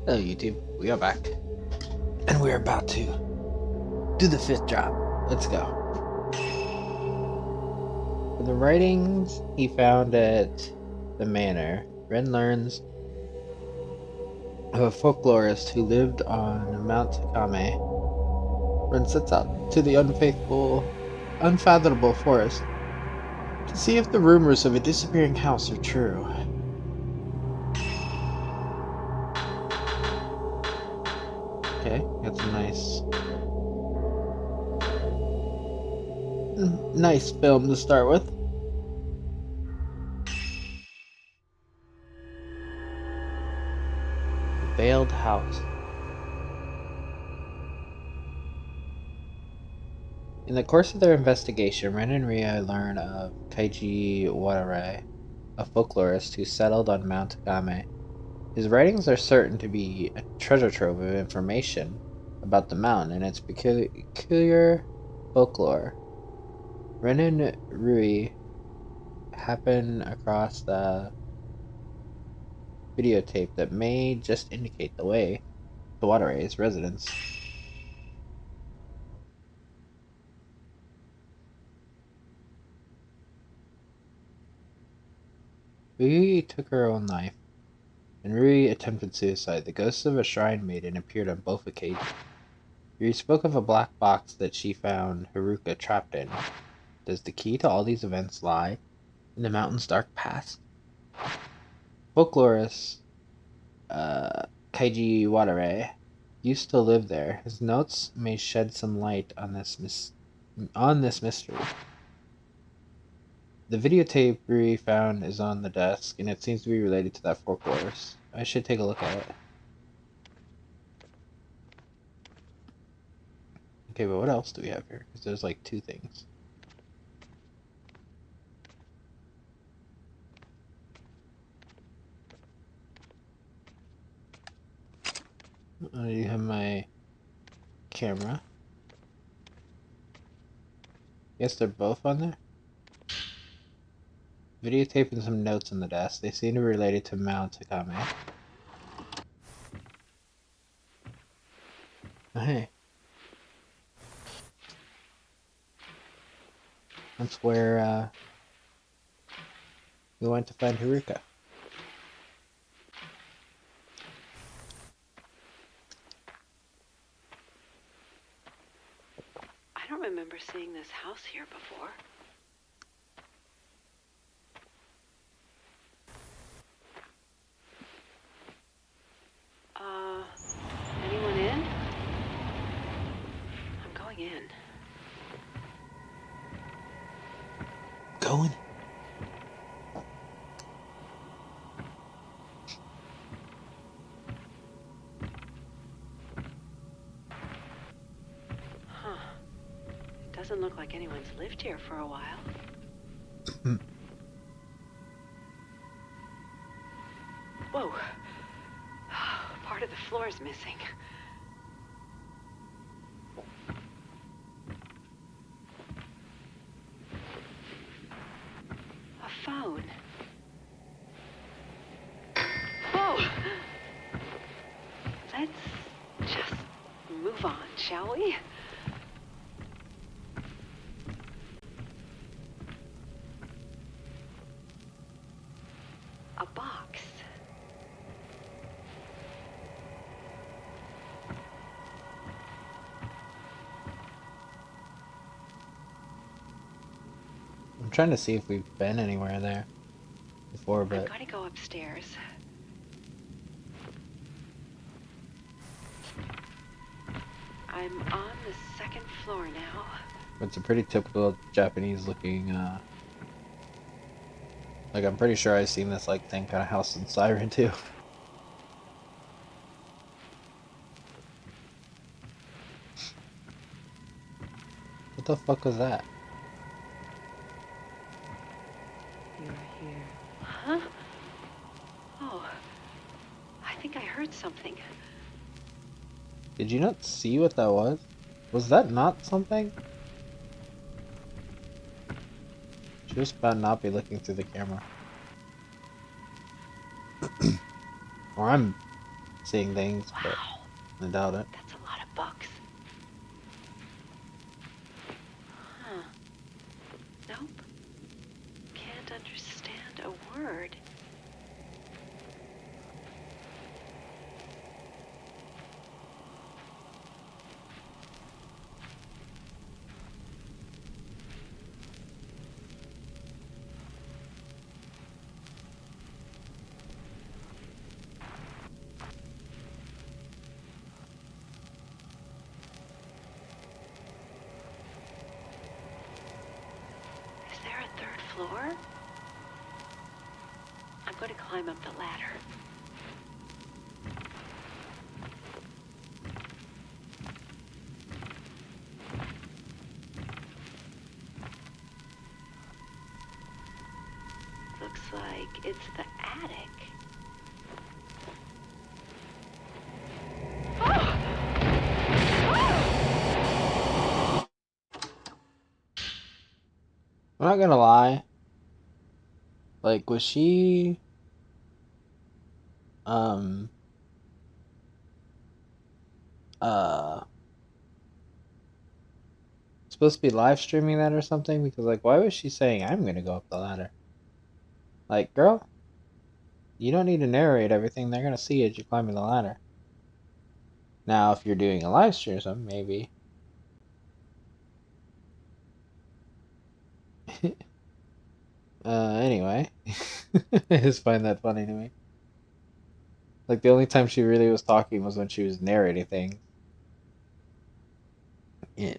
Hello YouTube, we are back. And we're about to do the fifth drop. Let's go. For the writings he found at the manor, Ren learns of a folklorist who lived on Mount Takame. Ren sets out to the unfathomable forest to see if the rumors of a disappearing house are true. Okay, got some nice film to start with. The Veiled House. In the course of their investigation, Ren and Ria learn of Kaiji Wadare, a folklorist who settled on Mount Takame. His writings are certain to be a treasure trove of information about the mountain and its peculiar folklore. Ren and Rui happen across the videotape that may just indicate the way to Wadare's residence. Rui took her own life, and Rui attempted suicide. The ghost of a shrine maiden appeared on both occasions. Rui spoke of a black box that she found Haruka trapped in. Does the key to all these events lie in the mountain's dark past? Folklorist Kaiji Wadare used to live there. His notes may shed some light on this mystery. The videotape Rui found is on the desk, and it seems to be related to that folklorist. I should take a look at it. Okay, but what else do we have here? Because there's like two things. I have my camera. Guess they're both on there? Videotape and some notes on the desk. They seem to be related to Mount Takame. Oh, hey. That's where we went to find Haruka. I don't remember seeing this house here before. Anyone in? I'm going in. Going? Huh. It doesn't look like anyone's lived here for a while. Whoa. Part of the floor is missing. A phone. Whoa! Let's just move on, shall we? A box. I'm trying to see if we've been anywhere there before, but... I'm gonna go upstairs. I'm on the second floor now. It's a pretty typical Japanese looking, like, I'm pretty sure I've seen this, like, thing kind of house in Siren, too. What the fuck was that? You're here. Huh? Oh. I think I heard something. Did you not see what that was? Was that not something? She just about not be looking through the camera. Or I'm seeing things, but Wow, I doubt it. that's a lot of books. Huh. Nope. Can't understand a word. Is there a third floor? I'm going to climb up the ladder. Looks like it's the attic. I'm not gonna lie. Like, was she um uh supposed to be live streaming that or something? Because like, why was she saying I'm gonna go up the ladder? Like, girl, you don't need to narrate everything. They're gonna see as you're climbing the ladder. Now, if you're doing a live stream or something, maybe. Anyway, I just find that funny to me. Like the only time she really was talking was when she was narrating things.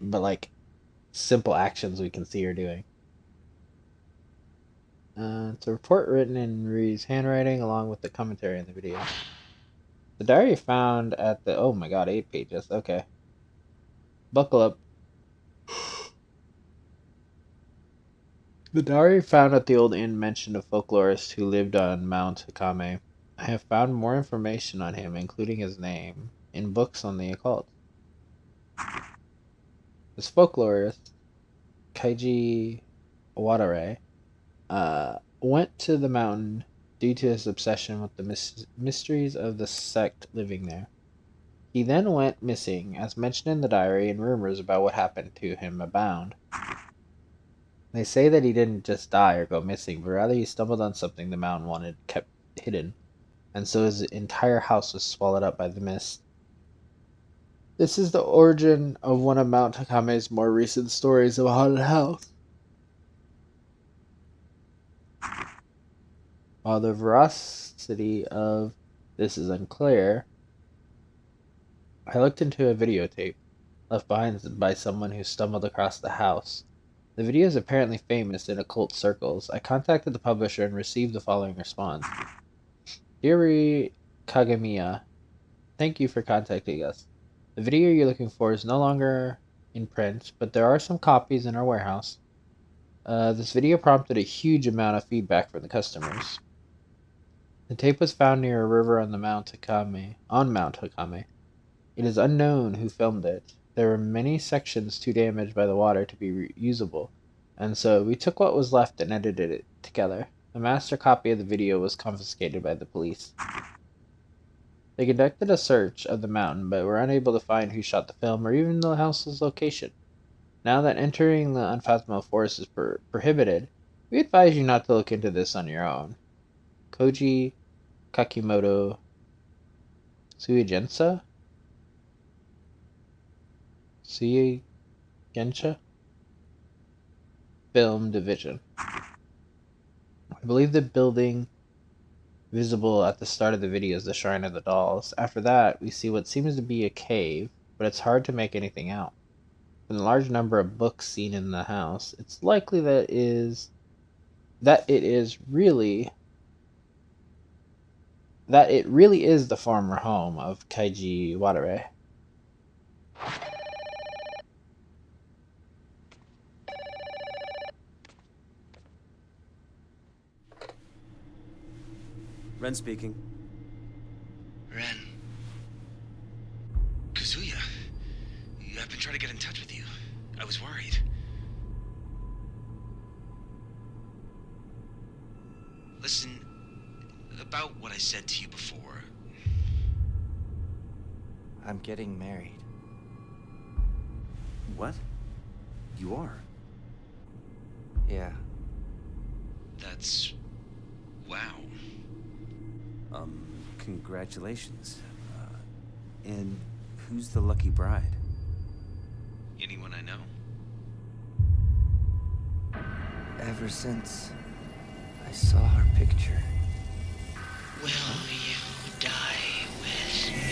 But like simple actions we can see her doing. It's a report written in Marie's handwriting along with the commentary in the video. The diary found at the oh my god, 8 pages. Okay, buckle up. The diary found at the old inn mentioned a folklorist who lived on Mount Hakame. I have found more information on him, including his name, in books on the occult. This folklorist, Kaiji Watare, went to the mountain due to his obsession with the mysteries of the sect living there. He then went missing, as mentioned in the diary, and rumors about what happened to him abound. They say that he didn't just die or go missing, but rather he stumbled on something the mountain wanted kept hidden, and so his entire house was swallowed up by the mist. This is the origin of one of Mount Hakame's more recent stories of a haunted house. While the veracity of this is unclear, I looked into a videotape left behind by someone who stumbled across the house. The video is apparently famous in occult circles. I contacted the publisher and received the following response. Dear Kagamiya, thank you for contacting us. The video you're looking for is no longer in print, but there are some copies in our warehouse. This video prompted a huge amount of feedback from the customers. The tape was found near a river on Mount Hakame. It is unknown who filmed it. There were many sections too damaged by the water to be reusable, and so we took what was left and edited it together. The master copy of the video was confiscated by the police. They conducted a search of the mountain, but were unable to find who shot the film or even the house's location. Now that entering the unfathomable forest is prohibited, we advise you not to look into this on your own. Koji Kakimoto Suigensa? Suigensha? Film Division. I believe the building visible at the start of the video is the Shrine of the Dolls. After that, we see what seems to be a cave, but it's hard to make anything out. From the large number of books seen in the house, it's likely that it really is the former home of Kaiji Watare. Ren speaking. Ren. Kazuya. I've been trying to get in touch with you. I was worried. Listen, about what I said to you before. I'm getting married. What? You are? Yeah. That's... wow. Congratulations. And who's the lucky bride? Anyone I know? Ever since I saw her picture. Will you die with me?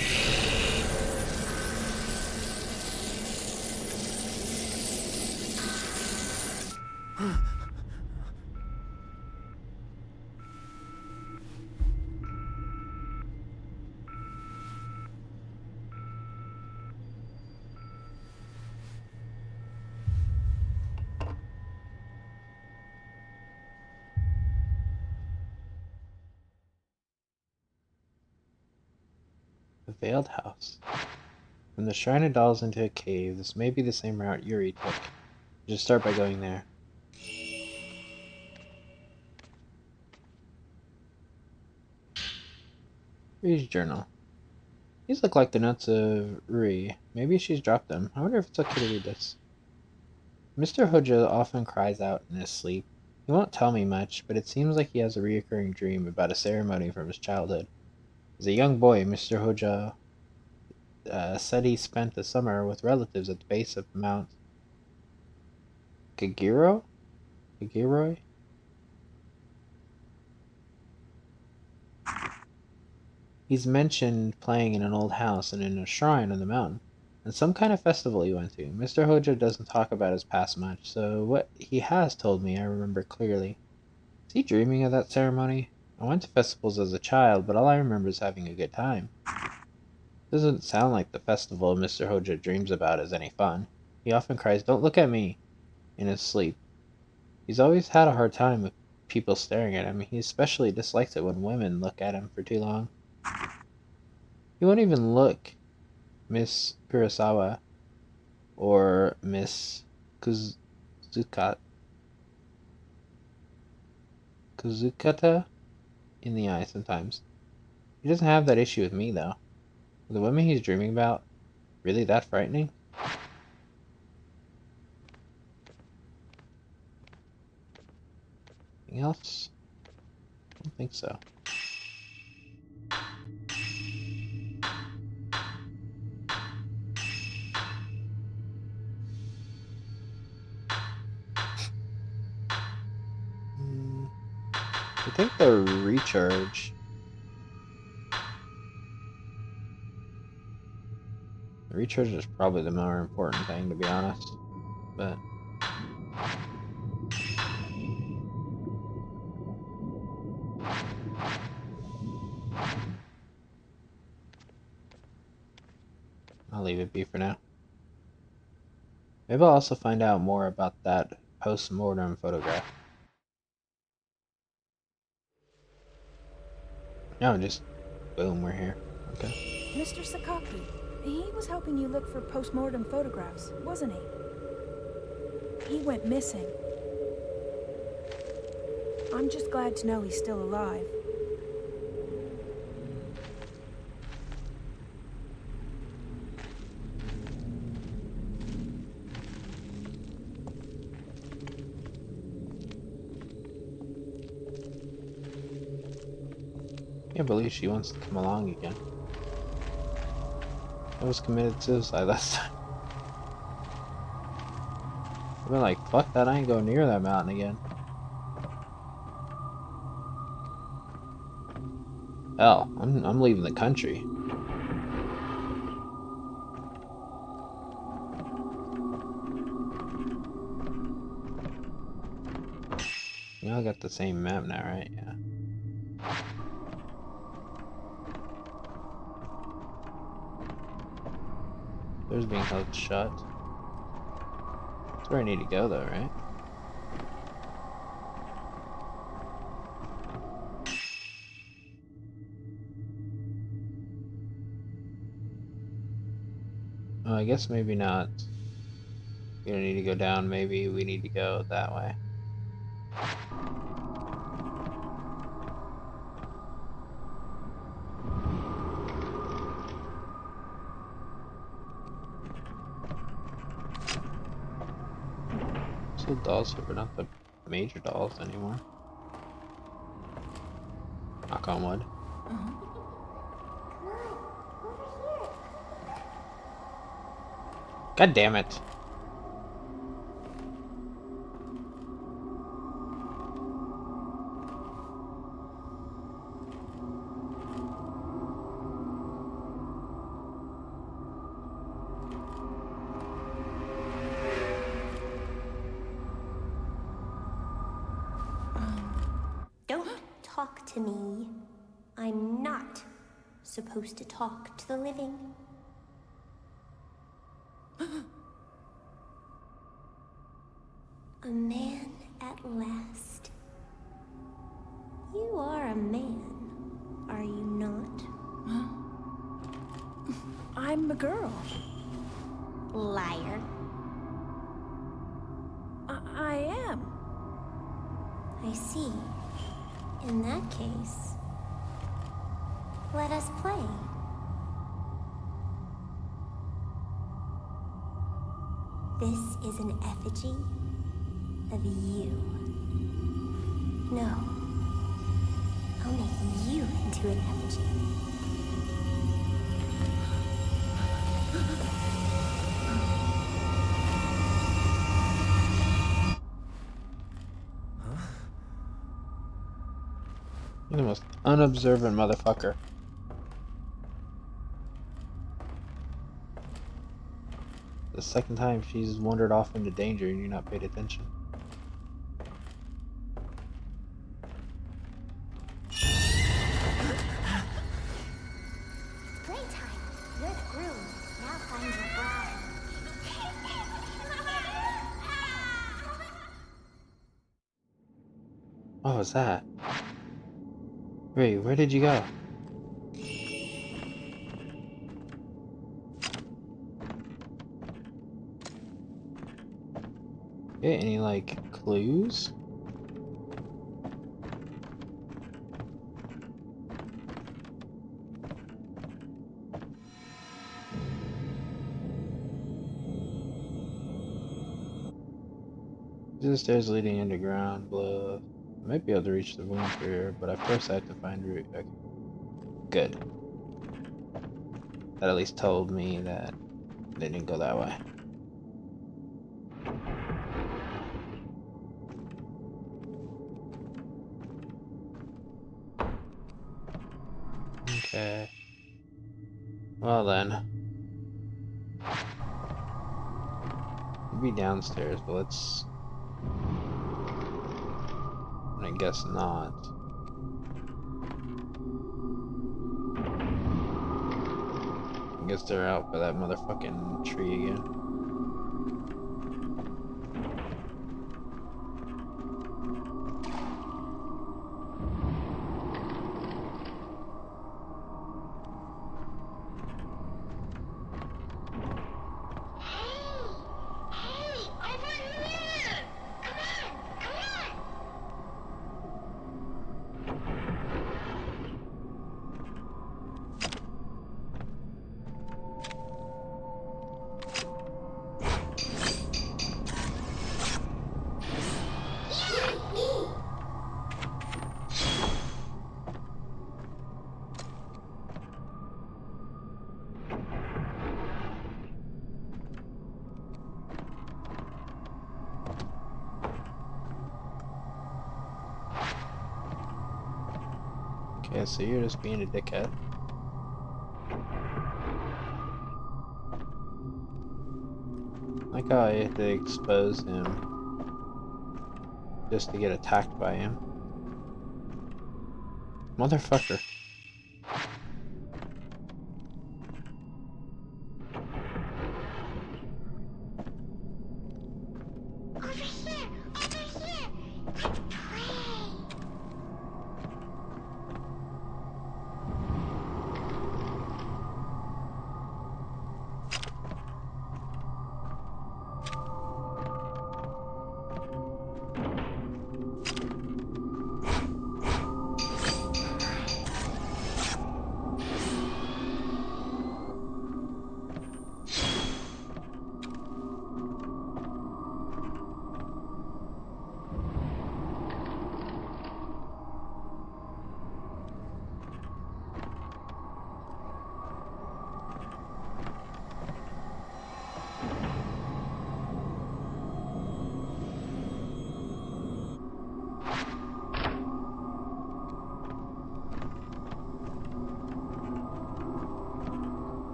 The Veiled House. From the Shrine of Dolls into a cave, this may be the same route Yuri took. Just start by going there. Ryu's journal. These look like the notes of Rui. Maybe she's dropped them. I wonder if it's okay to read this. Mr. Hojo often cries out in his sleep. He won't tell me much, but it seems like he has a recurring dream about a ceremony from his childhood. As a young boy, Mr. Hojo said he spent the summer with relatives at the base of Mount Kagiro? Kagiroi? He's mentioned playing in an old house and in a shrine on the mountain, and some kind of festival he went to. Mr. Hojo doesn't talk about his past much, so what he has told me I remember clearly. Is he dreaming of that ceremony? I went to festivals as a child, but all I remember is having a good time. Doesn't sound like the festival Mr. Hojo dreams about is any fun. He often cries, "Don't look at me," in his sleep. He's always had a hard time with people staring at him. He especially dislikes it when women look at him for too long. He won't even look Miss Kurosawa or Miss Kuzuka, Kuzukata in the eye sometimes. He doesn't have that issue with me, though. Are the women he's dreaming about really that frightening? Anything else? I don't think so. I think the recharge. The recharge is probably the more important thing, to be honest. But I'll leave it be for now. Maybe I'll also find out more about that post-mortem photograph. No, just boom, we're here. Okay. Mr. Sakaki, he was helping you look for post-mortem photographs, wasn't he? He went missing. I'm just glad to know he's still alive. Can't believe she wants to come along again. I was committed suicide last time. I've been like, fuck that, I ain't going near that mountain again. Hell, I'm leaving the country. We all got the same map now, right? Yeah. There's being held shut. That's where I need to go, though, right? Oh, I guess maybe not. We don't need to go down. Maybe we need to go that way. Still dolls here, but not the major dolls anymore. Knock on wood. God damn it. Don't talk to me. I'm not supposed to talk to the living. A man at last. You are a man, are you not? I'm a girl. Liar. I am. I see. In that case, let us play. This is an effigy of you. No. I'll make you into an effigy. You're the most unobservant motherfucker. The second time she's wandered off into danger and you're not paid attention. Playtime. You're the groom. Now find your bride. What was that? Wait, where did you go? Get any, like, clues? These are the stairs leading underground below. I might be able to reach the room through here, but first I have to find route. Okay. Good. That at least told me that they didn't go that way. Okay. Well then. It'd be downstairs, but let's... I guess not. I guess they're out by that motherfucking tree again. Okay, so you're just being a dickhead. Like how I had to expose him just to get attacked by him. Motherfucker. Over here! Over here! Let's play!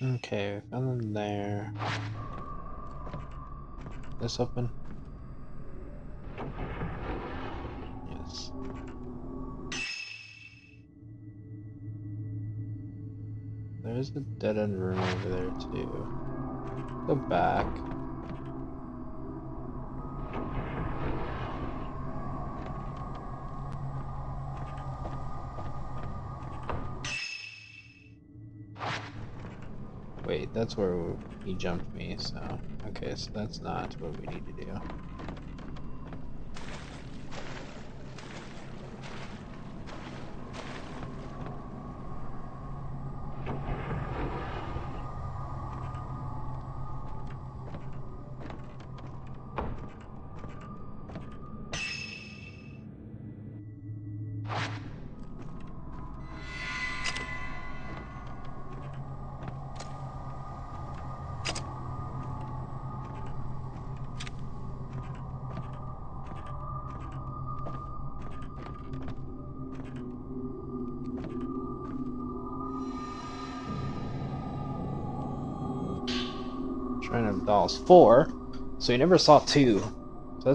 Okay, we found them there. This open? Yes. There's a dead end room over there too. Go back. Wait, that's where he jumped me, so... Okay, so that's not what we need to do. Shrine of Dolls 4. So we never saw 2. So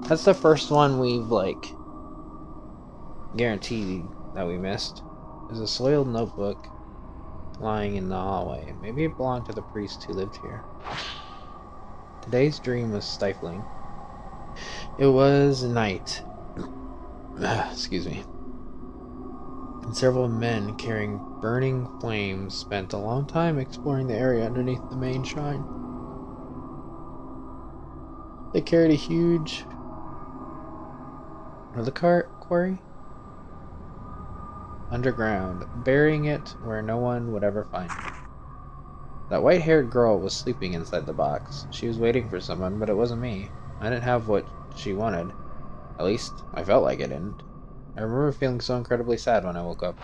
that's the first one we've, like, guaranteed that we missed. There's a soiled notebook lying in the hallway. Maybe it belonged to the priest who lived here. Today's dream was stifling. It was night. Excuse me. And several men carrying burning flames spent a long time exploring the area underneath the main shrine. They carried a huge... Another quarry? Underground, burying it where no one would ever find it. That white-haired girl was sleeping inside the box. She was waiting for someone, but it wasn't me. I didn't have what she wanted. At least, I felt like I didn't. I remember feeling so incredibly sad when I woke up.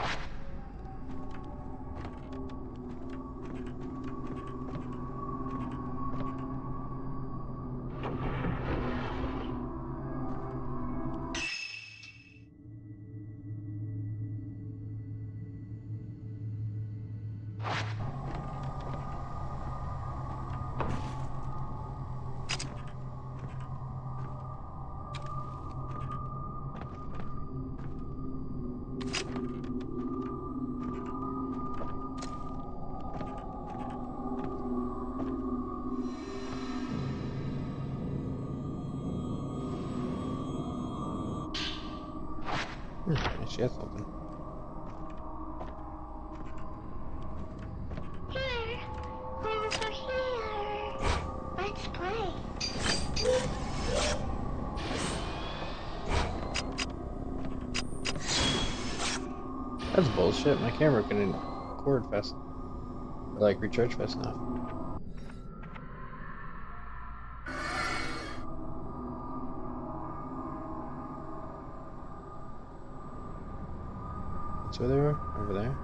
She has something. Here, over here. Let's play. That's bullshit. My camera couldn't record fast. Or, like, recharge fast enough. That's where they were? Over there?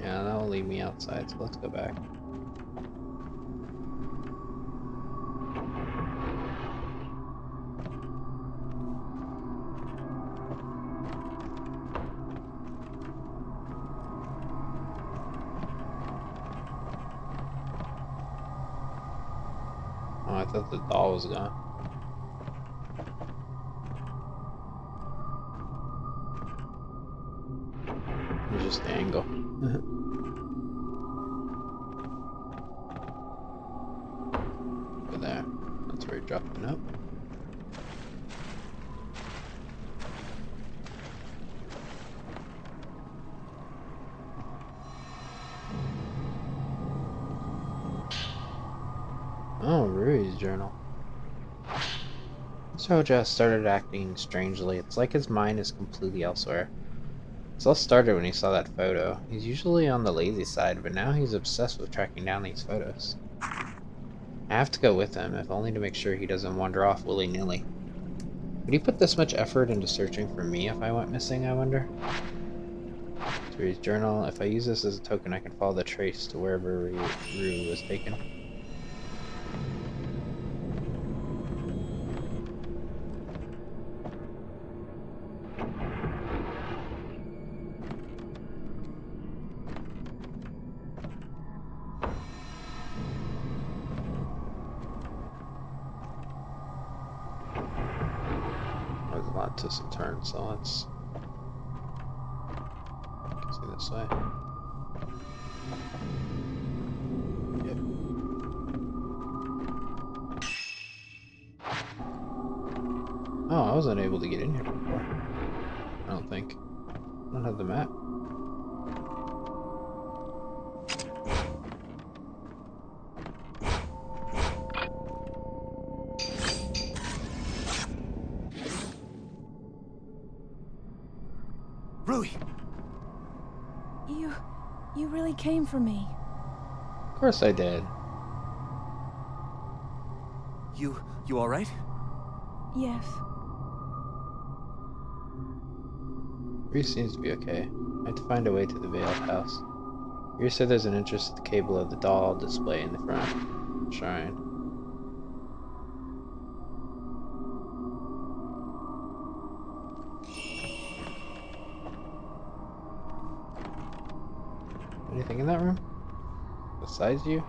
Yeah, that will leave me outside, so let's go back. Oh, I thought the doll was gone. It was just the angle. Over there. That's where he dropped it up. Oh, Rui's journal. Soja started acting strangely. It's like his mind is completely elsewhere. This all started when he saw that photo. He's usually on the lazy side, but now he's obsessed with tracking down these photos. I have to go with him, if only to make sure he doesn't wander off willy-nilly. Would he put this much effort into searching for me if I went missing, I wonder? Rui's journal. If I use this as a token, I can follow the trace to wherever Rui was taken. twists and turns, so let's see this way. Yep. Oh, I wasn't able to get in here before. I don't think. I don't have the map. Rui! You really came for me. Of course I did. You alright? Yes. Reese seems to be okay. I have to find a way to the Veiled House. Reese said there's an interesting cable of the doll display in the front shrine. Anything in that room? Besides you?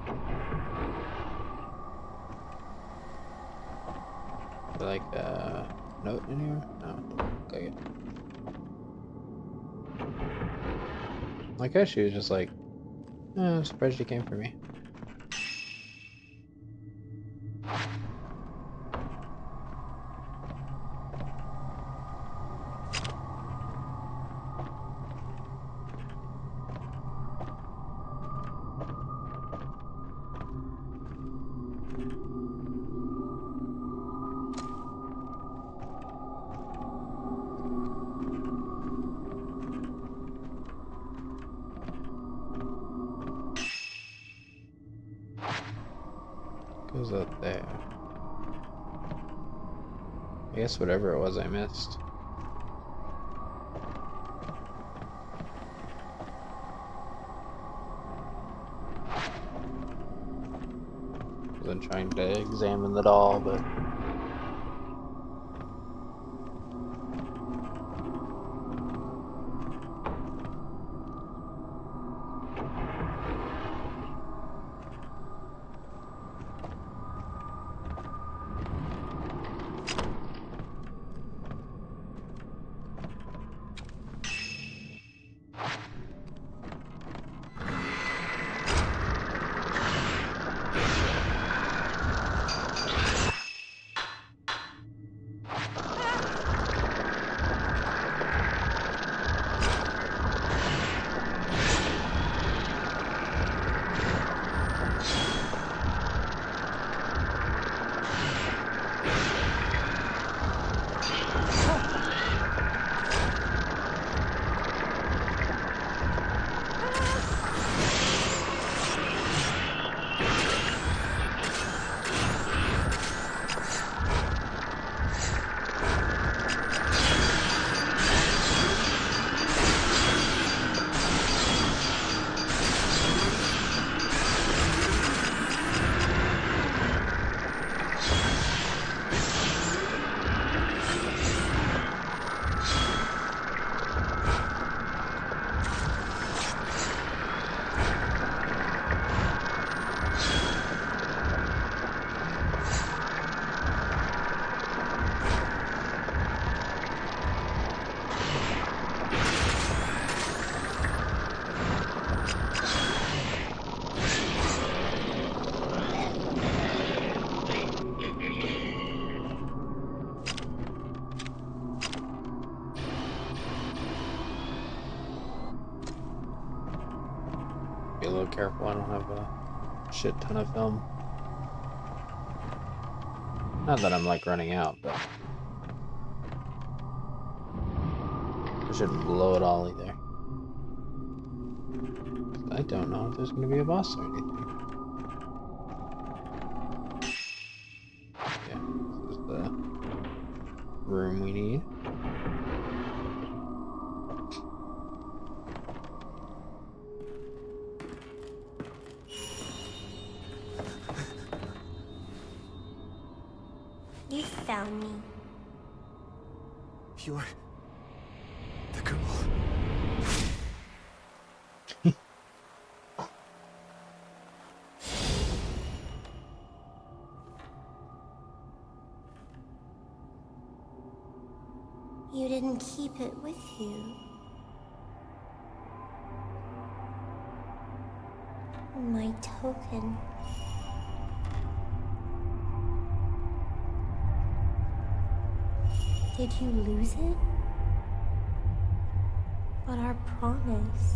Like a note in here? No, don't look like it. I guess she was just like, I'm surprised you came for me. Goes up there. I guess whatever it was I missed. Wasn't trying to examine the doll, but be a little careful. I don't have a shit ton of film. Not that I'm like running out, but I shouldn't blow it all either. I don't know if there's going to be a boss or anything. Yeah, this is the room we need. You found me. You're the girl. keep it with you. My token. Did you lose it? But our promise.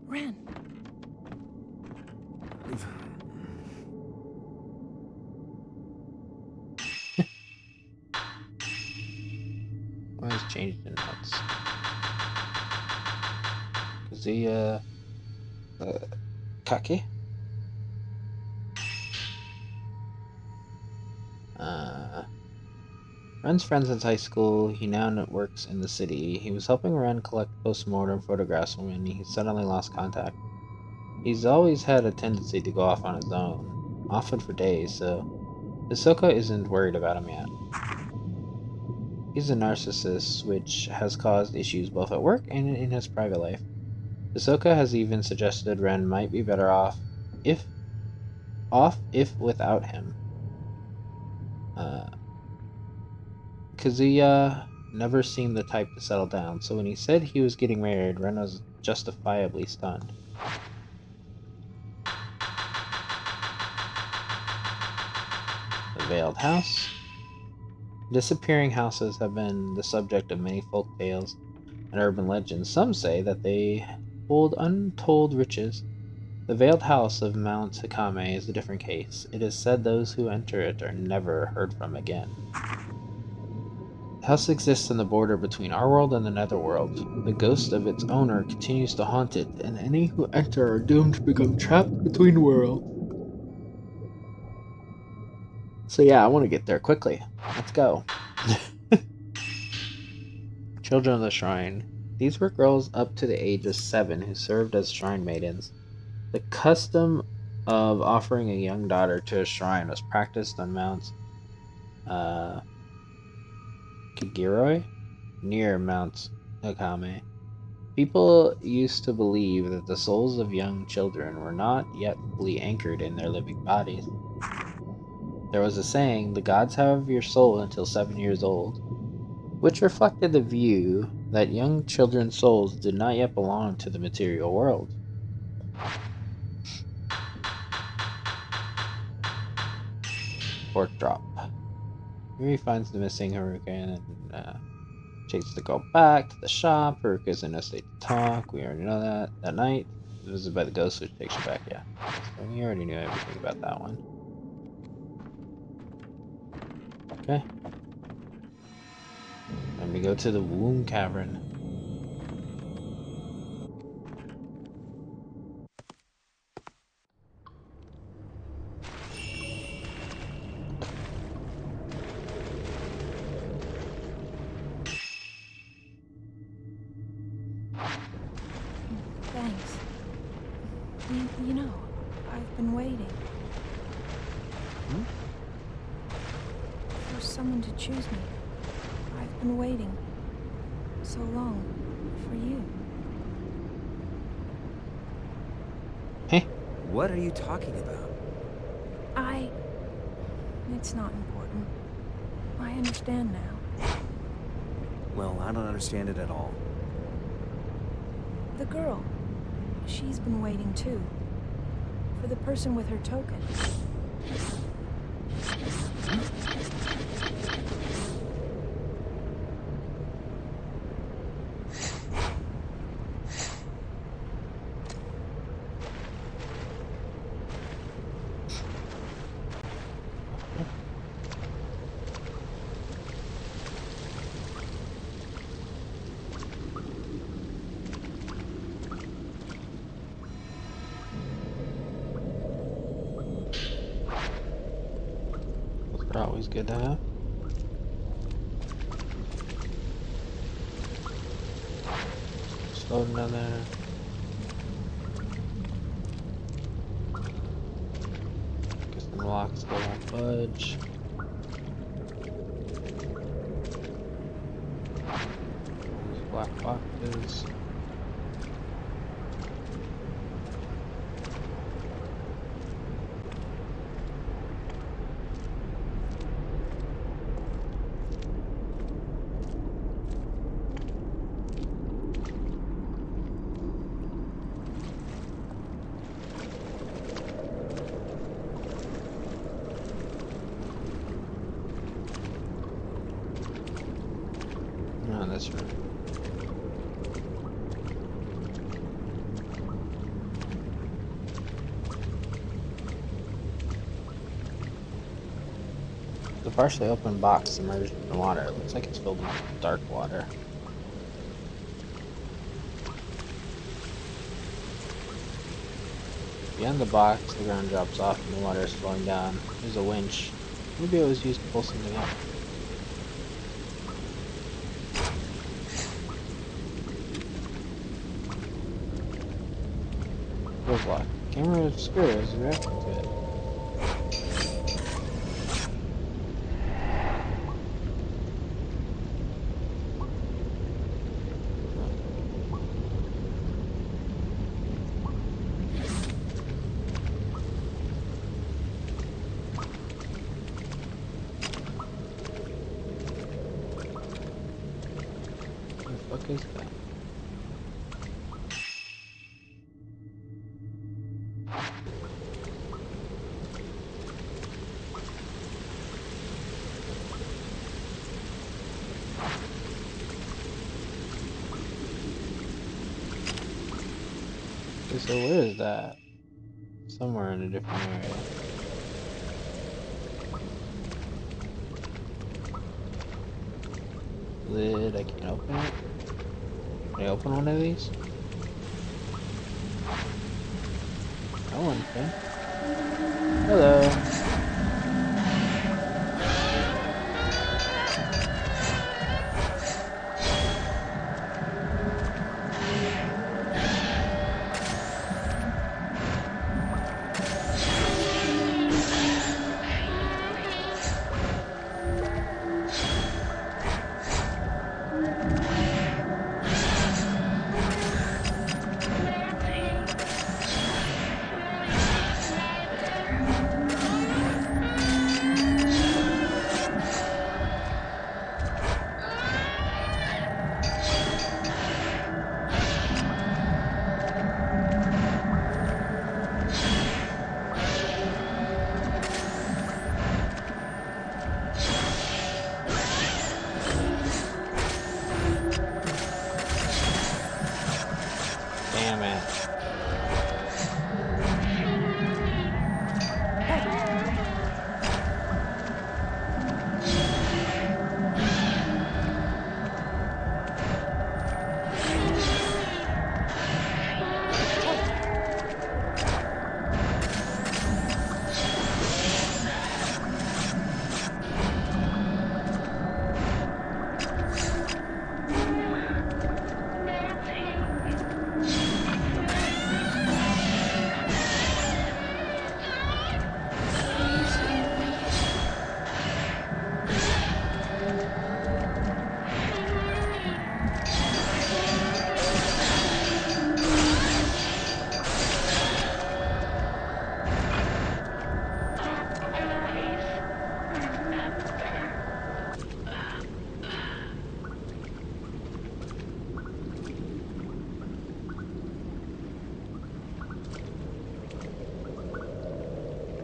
Ren, Why is changed in notes? Kazuya Kaki? Ren's friends since high school. He now works in the city. He was helping Ren collect post-mortem photographs when he suddenly lost contact. He's always had a tendency to go off on his own, often for days, so Hisoka isn't worried about him yet. He's a narcissist, which has caused issues both at work and in his private life. Hisoka has even suggested Ren might be better if if without him. Kazuya never seemed the type to settle down, so when he said he was getting married, Ren was justifiably stunned. The Veiled House. Disappearing houses have been the subject of many folk tales and urban legends. Some say that they hold untold riches. The Veiled House of Mount Sakame is a different case. It is said those who enter it are never heard from again. The house exists on the border between our world and the Netherworld. The ghost of its owner continues to haunt it, and any who enter are doomed to become trapped between worlds. So yeah, I want to get there quickly. Let's go. Children of the Shrine. These were girls up to the age of 7 who served as shrine maidens. The custom of offering a young daughter to a shrine was practiced on Mount uh, Kagiroi, near Mount Akame. People used to believe that the souls of young children were not yet fully anchored in their living bodies. There was a saying, the gods have your soul until 7 years old, which reflected the view that young children's souls did not yet belong to the material world. Pork drop. Yuri finds the missing Haruka and takes the girl back to the shop. Haruka's in a state to talk. We already know that. That night, visited by the ghost, which takes her back. Yeah. So we already knew everything about that one. Okay. Time to go to the womb cavern. thanks. You know, I've been waiting. For someone to choose me. I've been waiting so long for you. Hey. What are you talking about? It's not important. I understand now. Well, I don't understand it at all. The girl, she's been waiting too. For the person with her token. Those are always good to have. Slow down there. Guess the locks still won't budge. boxes. No, that's right. The partially open box emerged from the water. It looks like it's filled with dark water. Beyond the box, the ground drops off and the water is flowing down. There's a winch. Maybe it was used to pull something up. Door's locked. Camera obscure as reacting to it. What the fuck is that? Okay, so where is that? Somewhere in a different area. Lid, I can't open it. Can I open one of these? No one can. Hello. Damn it.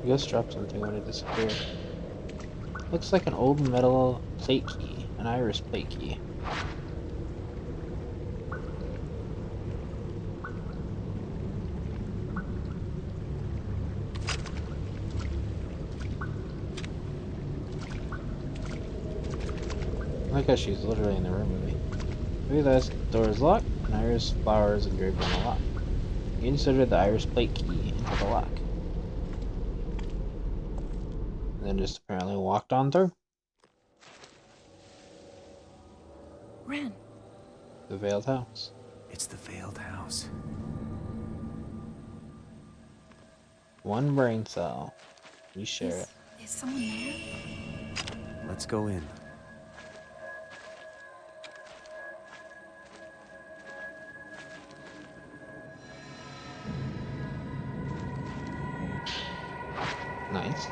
The ghost dropped something when it disappeared. Looks like an old metal plate key, an iris plate key. I like how she's literally in the room with me. Maybe that door is locked, an iris flower is engraved on the lock. You inserted the iris plate key into the lock. And then just apparently walked on through. Ren, The Veiled House. It's the Veiled House. One brain cell. We share it. is someone there? Let's go in. Nice.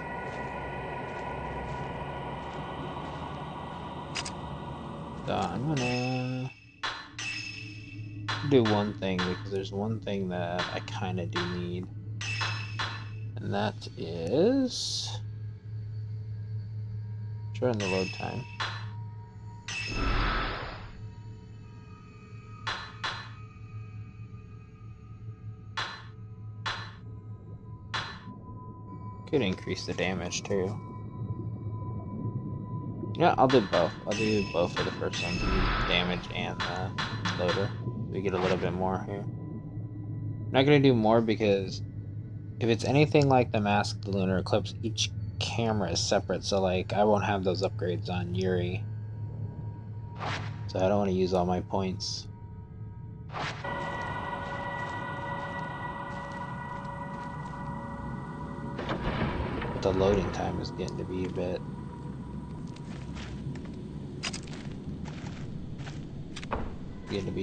So I'm gonna do one thing because there's one thing that I kind of do need, and that is shorten the load time. Could increase the damage too. Yeah, I'll do both. I'll do both for the first one, the damage and the loader. We get a little bit more here. I'm not gonna do more because if it's anything like the Mask, the Lunar Eclipse, each camera is separate, so like I won't have those upgrades on Yuri. So I don't want to use all my points. But the loading time is getting to be a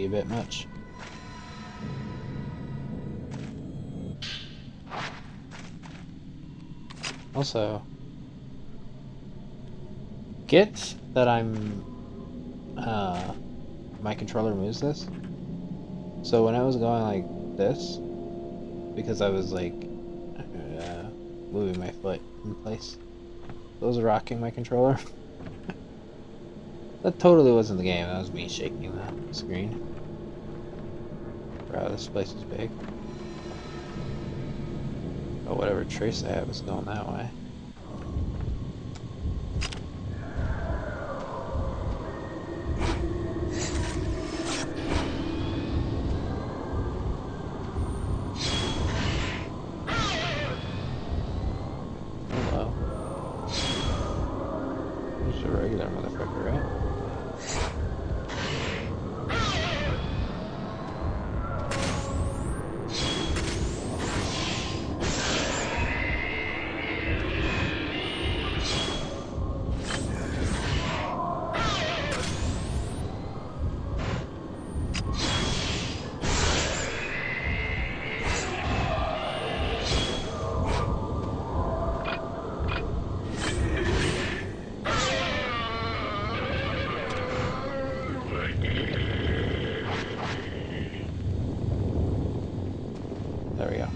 bit much. Also, get that my controller moves this. So when I was going like this, because I was like moving my foot in place, I was rocking my controller. That totally wasn't the game, that was me shaking the screen. Wow, this place is big. Oh, whatever trace I have is going that way. Hello. Just a regular motherfucker, right? There we go.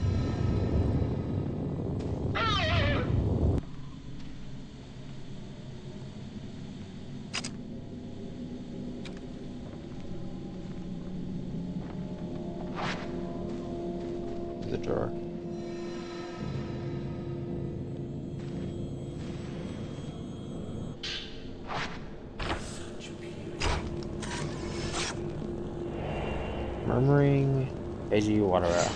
The drawer. Murmuring Eiji Wadara.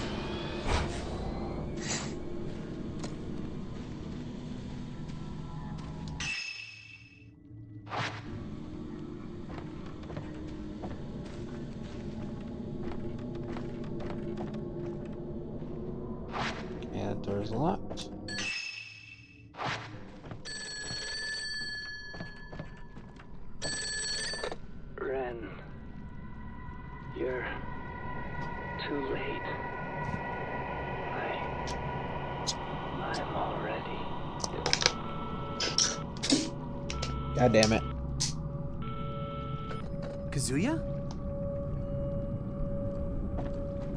Okay, that door's locked. Ren, you're too late. I'm already. God damn it. Kazuya?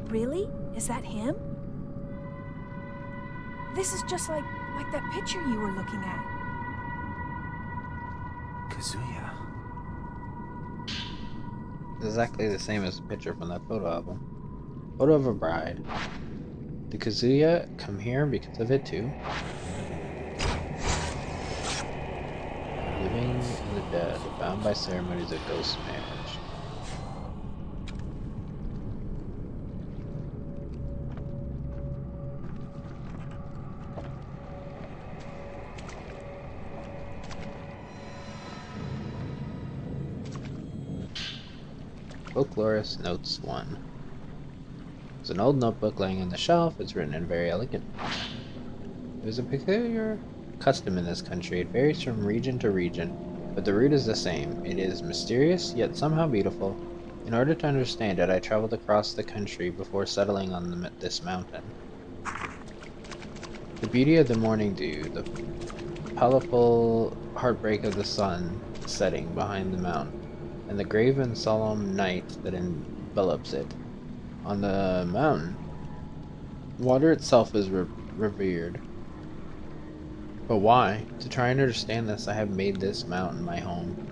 Really? Is that him? This is just like that picture you were looking at. Kazuya. Exactly the same as the picture from that photo album. Photo of a bride. Did Kazuya come here because of it too? Living and the dead, bound by ceremonies of ghost marriage. Folklorist Notes 1. There's an old notebook laying on the shelf. It's written in very elegant. There's a peculiar custom in this country. It varies from region to region, but the root is the same. It is mysterious, yet somehow beautiful. In order to understand it, I traveled across the country before settling on this mountain. The beauty of the morning dew, the palpable heartbreak of the sun setting behind the mountain, and the grave and solemn night that envelops it. On the mountain, water itself is revered. But why? To try and understand this, I have made this mountain my home.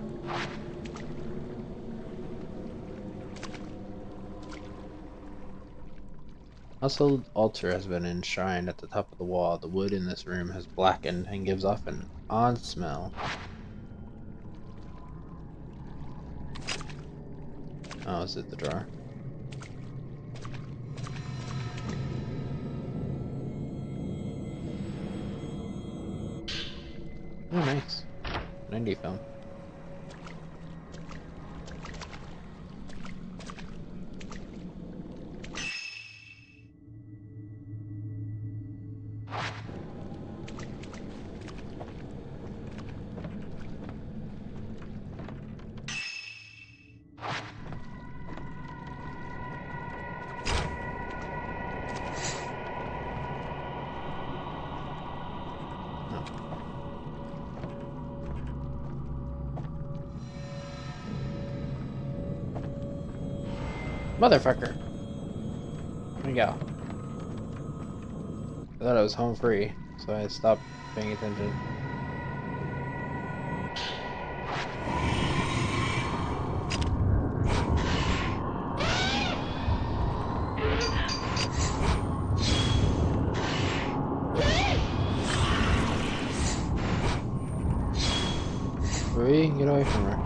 Also, altar has been enshrined at the top of the wall. The wood in this room has blackened and gives off an odd smell. Oh, is it the drawer? Oh, nice. 90 film. Motherfucker! Where'd he go? I thought I was home free, so I stopped paying attention. Hurry, get away from her.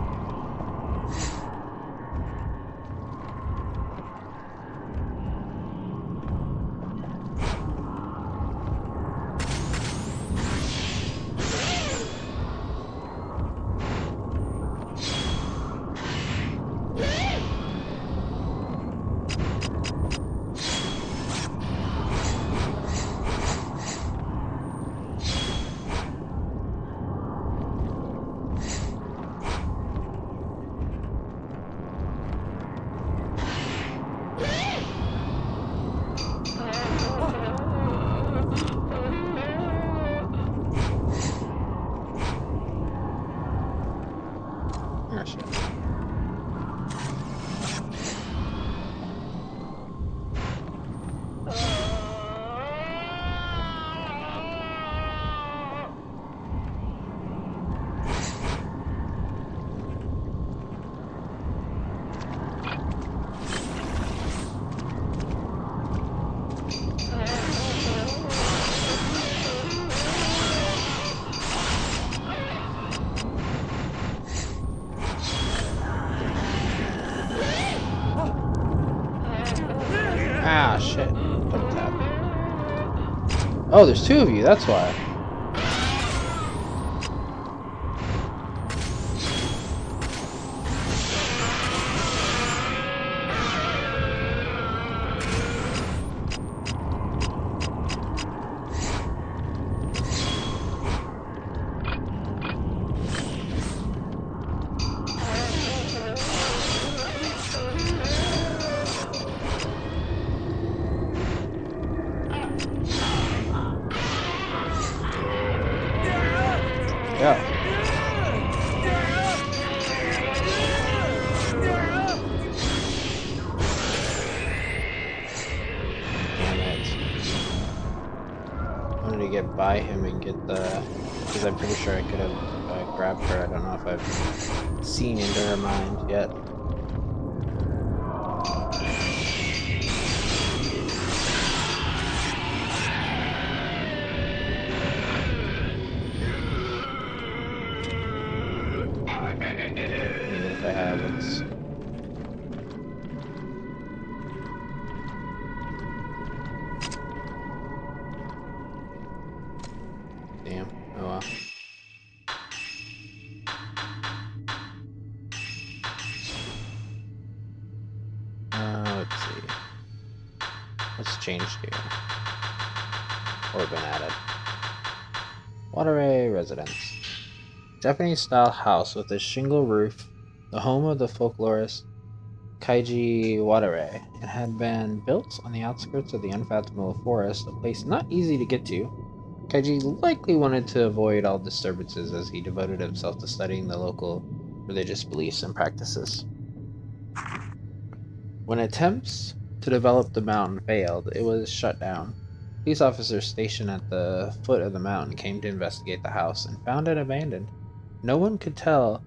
Oh shit. Ah, shit. Double tap. Oh, there's two of you, that's why. Yeah. Damn it. I wanted to get by him and get the... Because I'm pretty sure I could have grabbed her. I don't know if I've seen into her mind yet. Even if I have, it's... Damn. Oh well. Let's see. What's changed here? Or been added? Waterway Residence. Japanese-style house with a shingle roof, the home of the folklorist Kaiji Waterei. It had been built on the outskirts of the unfathomable forest, a place not easy to get to. Kaiji likely wanted to avoid all disturbances as he devoted himself to studying the local religious beliefs and practices. When attempts to develop the mountain failed, it was shut down. Police officers stationed at the foot of the mountain came to investigate the house and found it abandoned. No one could tell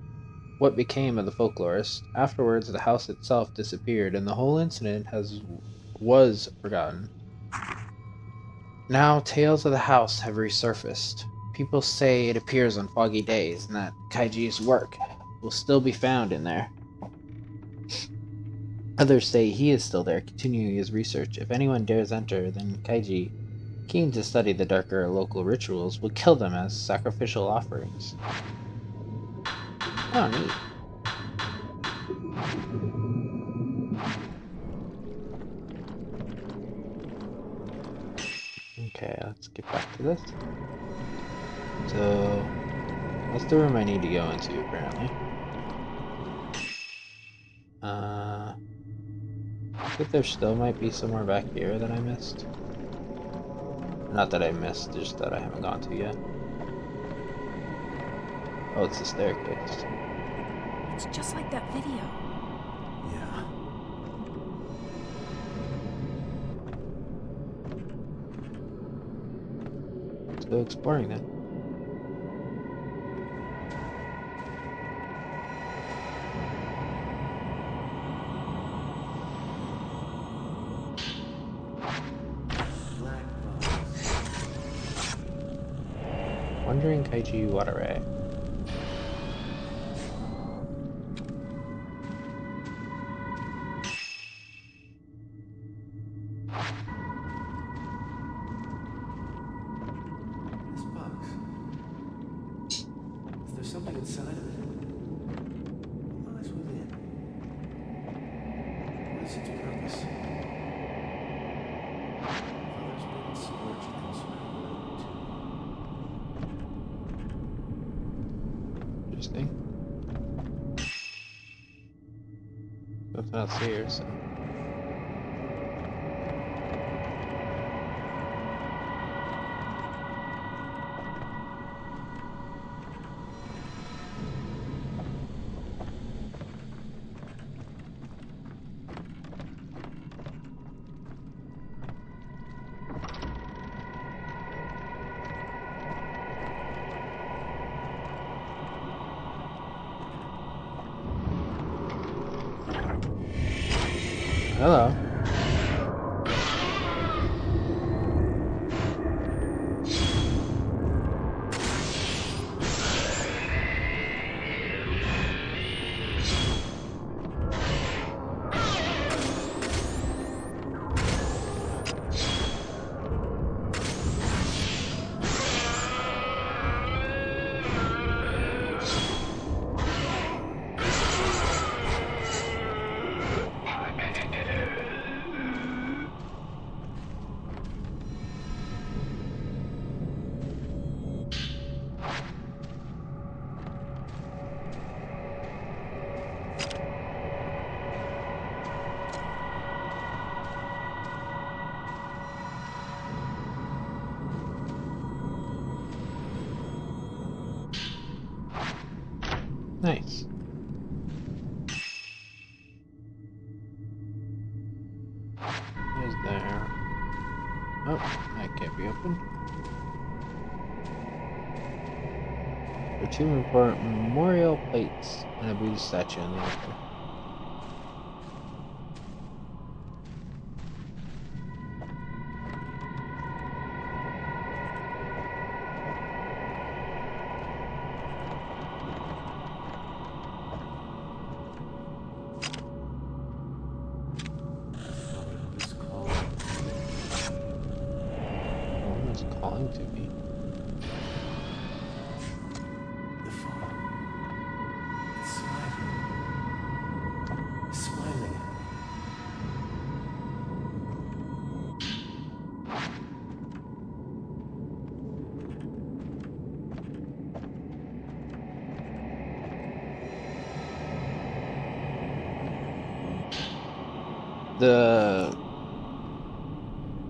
what became of the folklorist. Afterwards, the house itself disappeared, and the whole incident was forgotten. Now, tales of the house have resurfaced. People say it appears on foggy days, and that Kaiji's work will still be found in there. Others say he is still there, continuing his research. If anyone dares enter, then Kaiji, keen to study the darker local rituals, will kill them as sacrificial offerings. Oh, neat. Okay, let's get back to this. So, that's the room I need to go into, apparently. I think there still might be somewhere back here that I missed. Not that I missed, just that I haven't gone to yet. Oh, it's the staircase. It's just like that video. Yeah. Let's go exploring then. Black box. Wandering Kaiji Watare. This box. Is there something inside of it? What lies within? What is its purpose? Have others been submerged elsewhere? Interesting. Nothing else here, so. Hello. Nice. Is there? Oh, that can't be opened. There are two important memorial plates and a Buddha statue on the altar. It's called No one is calling to me. the photo. It's smiling. It's smiling at me.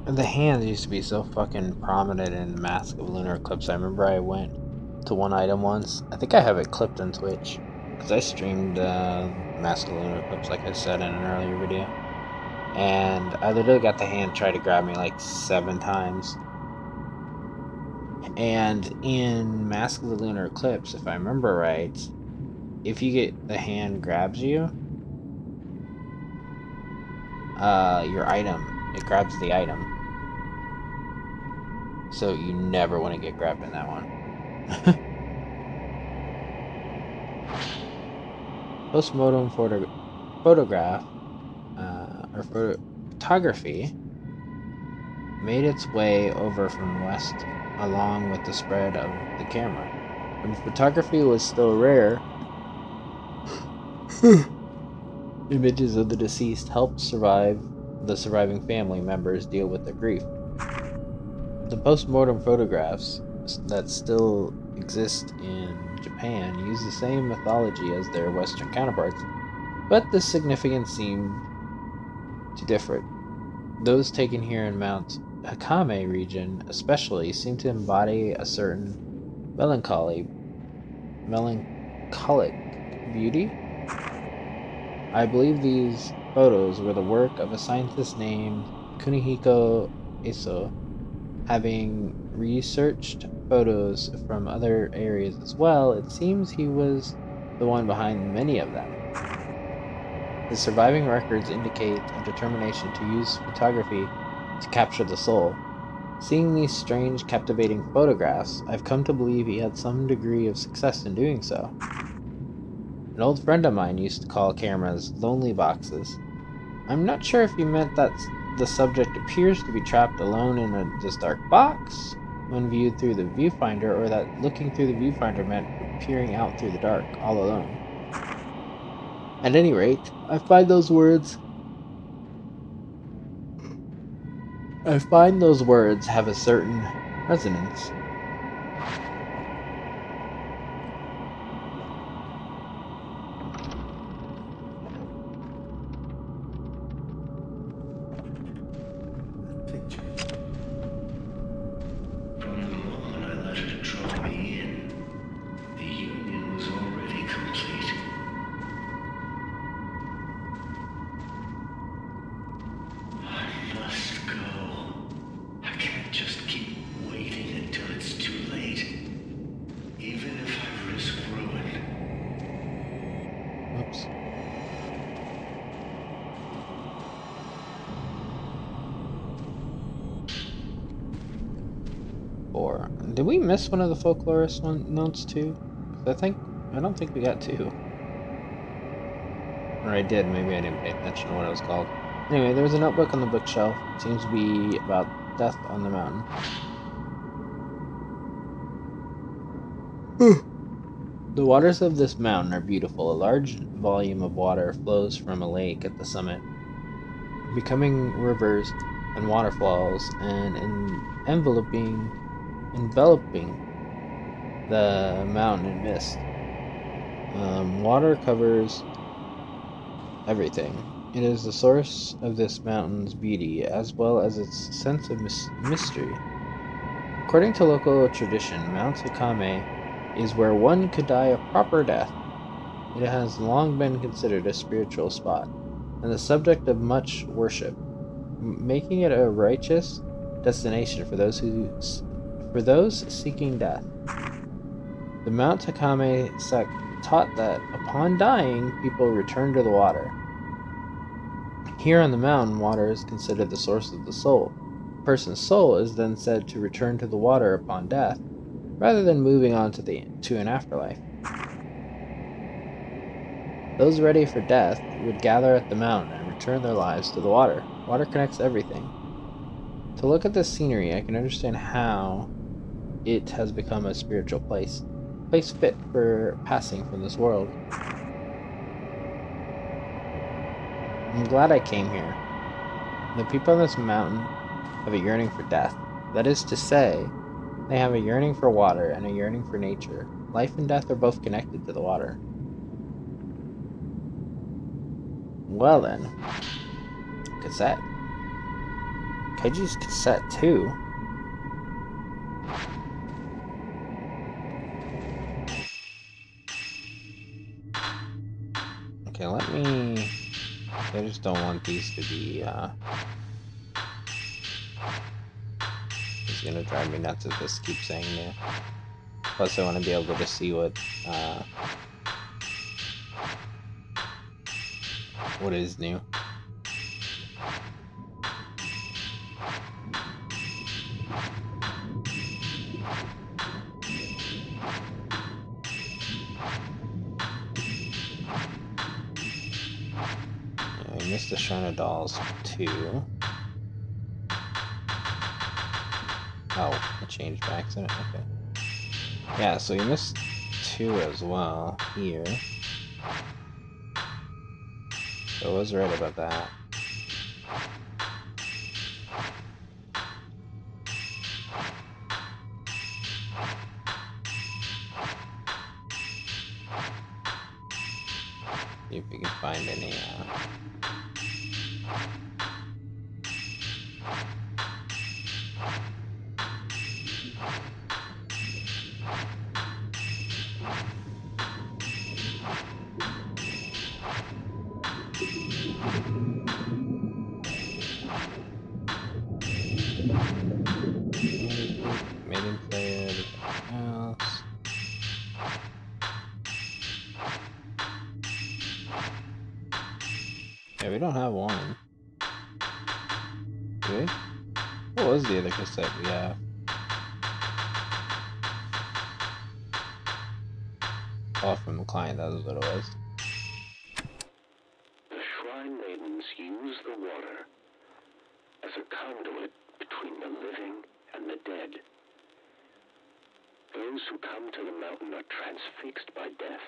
The The hands used to be so fucking prominent in Mask of Lunar Eclipse. I remember I went to one item once. I think I have it clipped on Twitch because I streamed Mask of Lunar Eclipse, like I said in an earlier video, and I literally got the hand try to grab me like 7 times. And in Mask of the Lunar Eclipse, if I remember right, if you get the hand grabs you, your item, it grabs the item. So you never want to get grabbed in that one. Postmortem photograph or photography made its way over from west along with the spread of the camera. When photography was still rare, images of the deceased helped the surviving family members deal with their grief. The post-mortem photographs that still exist in Japan use the same mythology as their Western counterparts, but the significance seemed to differ. Those taken here in Mount Hakame region especially seem to embody a certain melancholic beauty. I believe these photos were the work of a scientist named Kunihiko Eso. Having researched photos from other areas as well, it seems he was the one behind many of them. His surviving records indicate a determination to use photography to capture the soul. Seeing these strange, captivating photographs, I've come to believe he had some degree of success in doing so. An old friend of mine used to call cameras lonely boxes. I'm not sure if he meant that the subject appears to be trapped alone in this dark box when viewed through the viewfinder, or that looking through the viewfinder meant peering out through the dark, all alone. At any rate, I find those words have a certain resonance. Picture. From the moment I let her draw me in, the union was already complete. I must go. I can't just keep waiting until it's too late. Even if I risk ruin. Oops. Or did we miss one of the folklorist notes too? I don't think we got 2. Or I did, maybe I didn't pay attention to what it was called. Anyway, there was a notebook on the bookshelf. It seems to be about death on the mountain. The waters of this mountain are beautiful. A large volume of water flows from a lake at the summit, becoming rivers and waterfalls and enveloping the mountain in mist. Water covers everything. It is the source of this mountain's beauty as well as its sense of mystery. According to local tradition, Mount Hakame is where one could die a proper death. It has long been considered a spiritual spot and the subject of much worship, making it a righteous destination for those seeking death. The Mount Hakame sect taught that upon dying, people return to the water. Here on the mountain, water is considered the source of the soul. A person's soul is then said to return to the water upon death, rather than moving on to an afterlife. Those ready for death would gather at the mountain and return their lives to the water. Water connects everything. To look at this scenery, I can understand how it has become a spiritual place fit for passing from this world. I'm glad I came here. The people on this mountain have a yearning for death. That is to say, they have a yearning for water and a yearning for nature. Life and death are both connected to the water. Well then, cassette. Keiji's cassette too. Okay, let me... I just don't want these to be, It's gonna drive me nuts if this keeps saying new. Plus I want to be able to see what is new. Yeah, I missed the Shrine of Dolls too. Oh, I changed by accident. Okay. Yeah, so you missed 2 as well here. So I was right about that. See if we can find any, Maiden player, anything else. Yeah, we don't have one. Do we? What was the other cassette we have? Oh, from the client, that was what it was. The Shrine Maidens use the water as a conduit between the living and the dead. Those who come to the mountain are transfixed by death.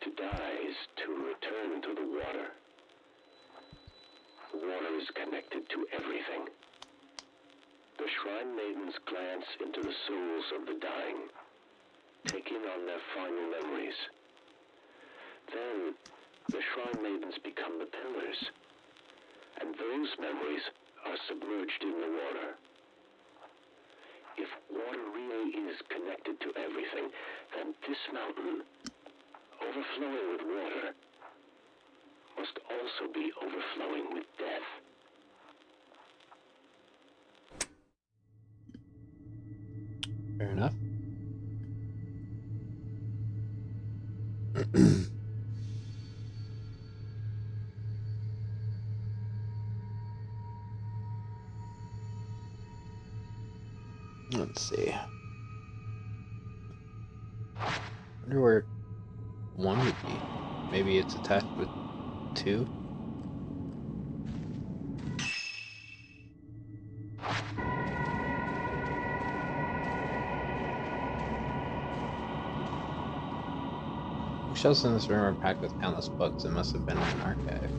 To die is to return to the water. The water is connected to everything. The Shrine Maidens glance into the souls of the dying, taking on their final memories. Then, the Shrine Maidens become the pillars, and those memories are submerged in the water. If water really is connected to everything, then this mountain, overflowing with water, must also be overflowing with death. Fair enough. Let's see. I wonder where 1 would be. Maybe it's attached with 2? Bookshelves in this room are packed with countless books. It must have been an archive.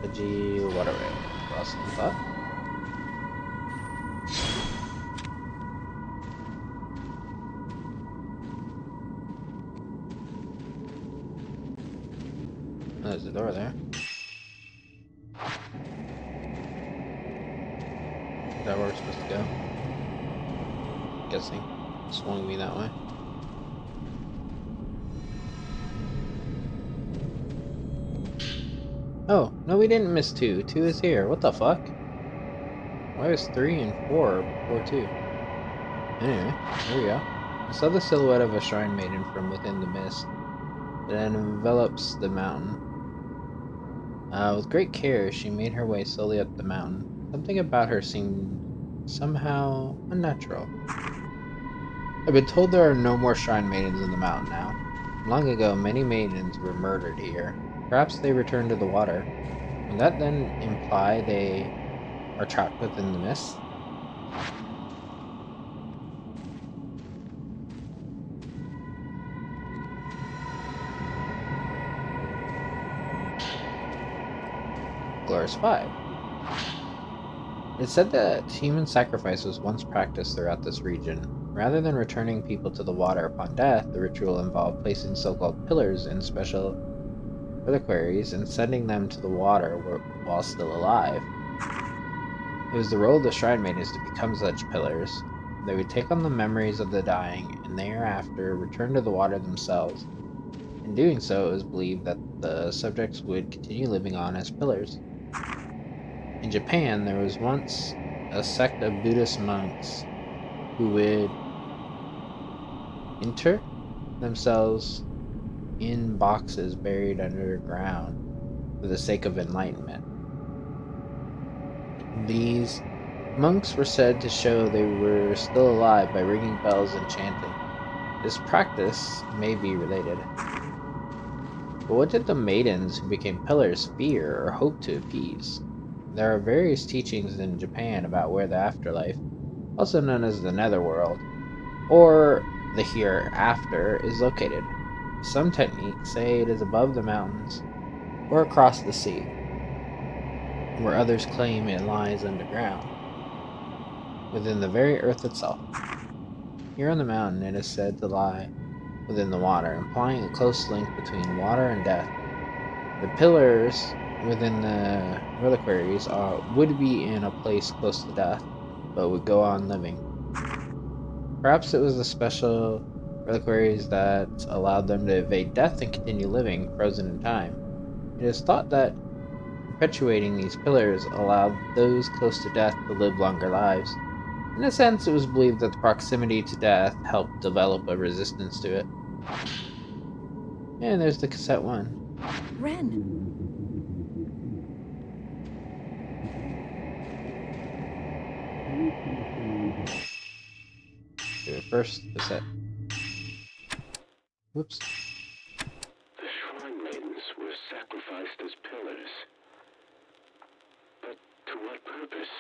Veggie, whatever. Lost in thought. Oh, there's a door there. Is that where we're supposed to go? Guessing. Swung me that way. Oh, no, we didn't miss 2. 2 is here. What the fuck? Why was 3 and 4 before 2? Anyway, here we go. I saw the silhouette of a shrine maiden from within the mist that envelops the mountain. With great care, she made her way slowly up the mountain. Something about her seemed somehow unnatural. I've been told there are no more shrine maidens in the mountain now. Long ago, many maidens were murdered here. Perhaps they returned to the water. Would that then imply they are trapped within the mist? Glorious 5. It said that human sacrifice was once practiced throughout this region. Rather than returning people to the water upon death, the ritual involved placing so-called pillars in special reliquaries and sending them to the water while still alive. It was the role of the shrine maidens to become such pillars. They would take on the memories of the dying and thereafter return to the water themselves. In doing so, it was believed that the subjects would continue living on as pillars. In Japan, there was once a sect of Buddhist monks who would inter themselves in boxes buried underground for the sake of enlightenment. These monks were said to show they were still alive by ringing bells and chanting. This practice may be related. But what did the maidens who became pillars fear or hope to appease? There are various teachings in Japan about where the afterlife, also known as the netherworld, or the hereafter, is located. Some techniques say it is above the mountains or across the sea, where others claim it lies underground, within the very earth itself. Here on the mountain, it is said to lie within the water, implying a close link between water and death. The pillars within the reliquaries would be in a place close to death, but would go on living. Perhaps it was the special reliquaries that allowed them to evade death and continue living, frozen in time. It is thought that perpetuating these pillars allowed those close to death to live longer lives. In a sense, it was believed that the proximity to death helped develop a resistance to it. And there's the cassette one. Ren, Do it first, cassette. Whoops. The shrine maidens were sacrificed as pillars. But to what purpose?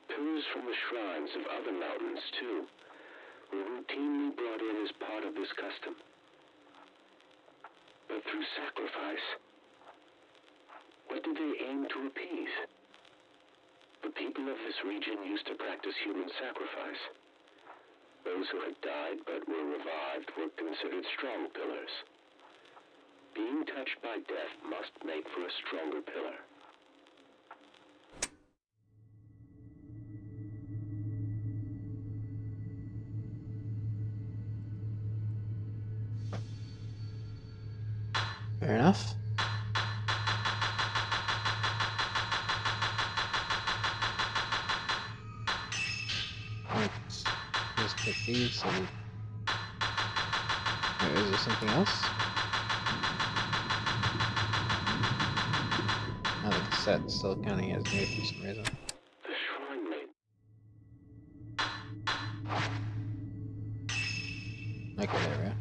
Pillars from the shrines of other mountains, too, were routinely brought in as part of this custom. But through sacrifice, what did they aim to appease? The people of this region used to practice human sacrifice. Those who had died but were revived were considered strong pillars. Being touched by death must make for a stronger pillar. Fair enough. Let's just pick these. So is there something else? Oh, the cassette's still counting as new for some reason. The shrine maid. Okay, there we go.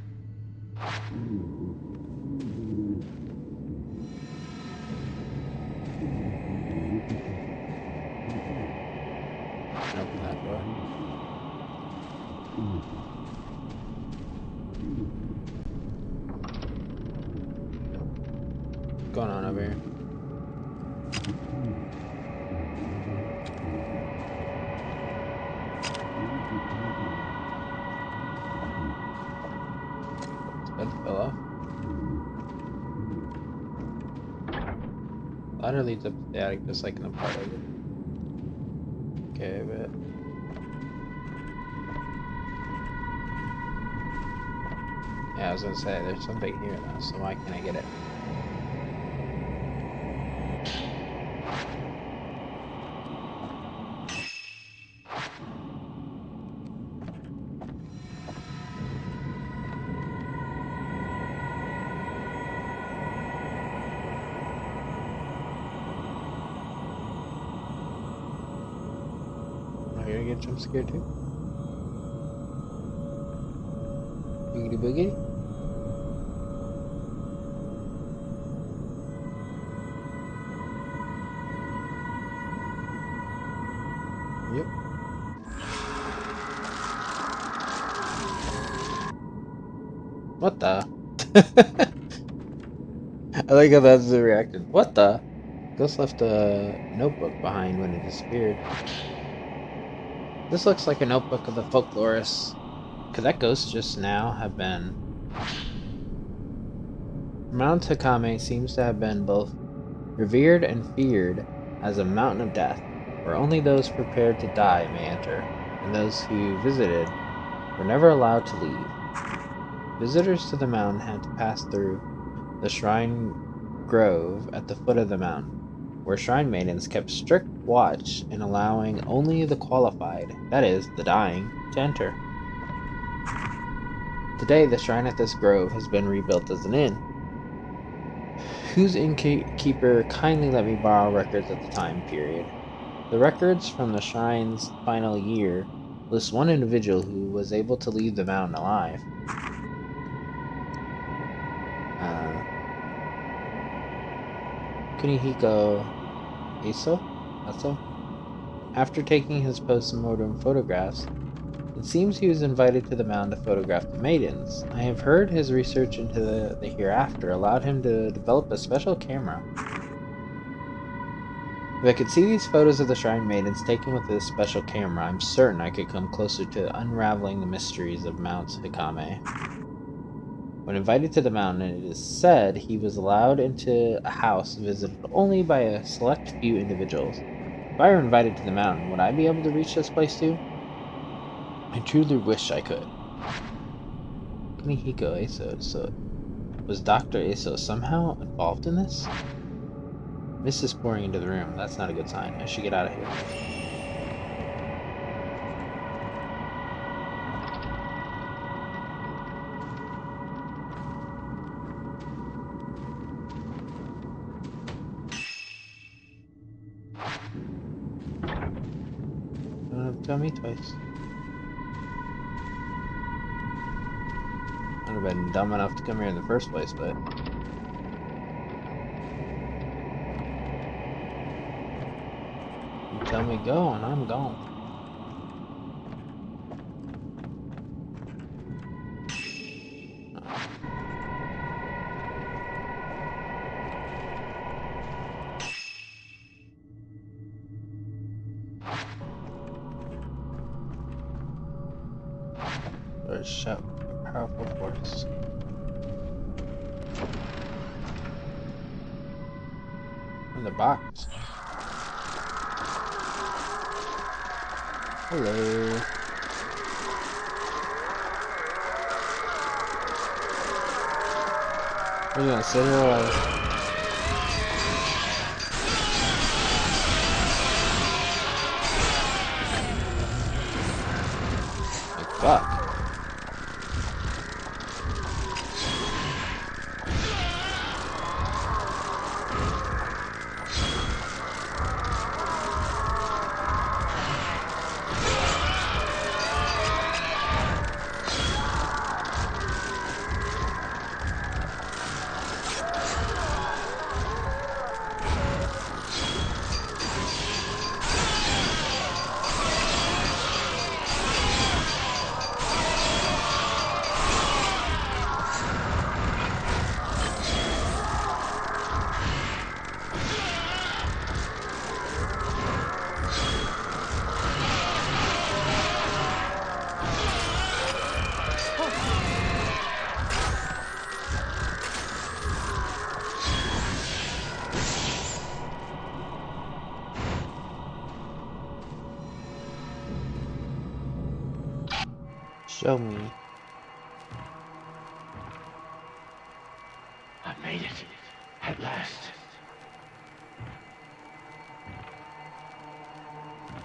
Open that door. What's going on over here? Bed fell off. Ladder leads up to the attic just like in the part of it. Okay, but yeah, I was gonna say there's something here though, so why can't I get it? Am I gonna get jump scared too? Boogity boogity? Yep. What the? I like how that's the reaction. What the? Ghost left a notebook behind when it disappeared. This looks like a notebook of the folklorists. Could that ghost just now have been... Mount Hakame seems to have been both revered and feared as a mountain of death, where only those prepared to die may enter, and those who visited were never allowed to leave. Visitors to the mountain had to pass through the shrine grove at the foot of the mountain, where shrine maidens kept strict watch in allowing only the qualified, that is, the dying, to enter. Today, the shrine at this grove has been rebuilt as an inn, whose innkeeper kindly let me borrow records at the time period. The records from the shrine's final year list one individual who was able to leave the mountain alive. Kunihiko Aso? After taking his post-mortem photographs, it seems he was invited to the mountain to photograph the maidens. I have heard his research into the hereafter allowed him to develop a special camera. If I could see these photos of the shrine maidens taken with this special camera, I'm certain I could come closer to unraveling the mysteries of Mount Hakame. When invited to the mountain, it is said he was allowed into a house visited only by a select few individuals. If I were invited to the mountain, would I be able to reach this place too? I truly wish I could. Kunihiko Aso, so was Dr. Aso somehow involved in this? Mist is pouring into the room. That's not a good sign. I should get out of here. Don't have to tell me twice. I'd have been dumb enough to come here in the first place, but... You tell me go, and I'm gone. Or shut a powerful force. In the box. Hello. Are you gonna sit here while... Like, fuck. Show me. I made it. At last.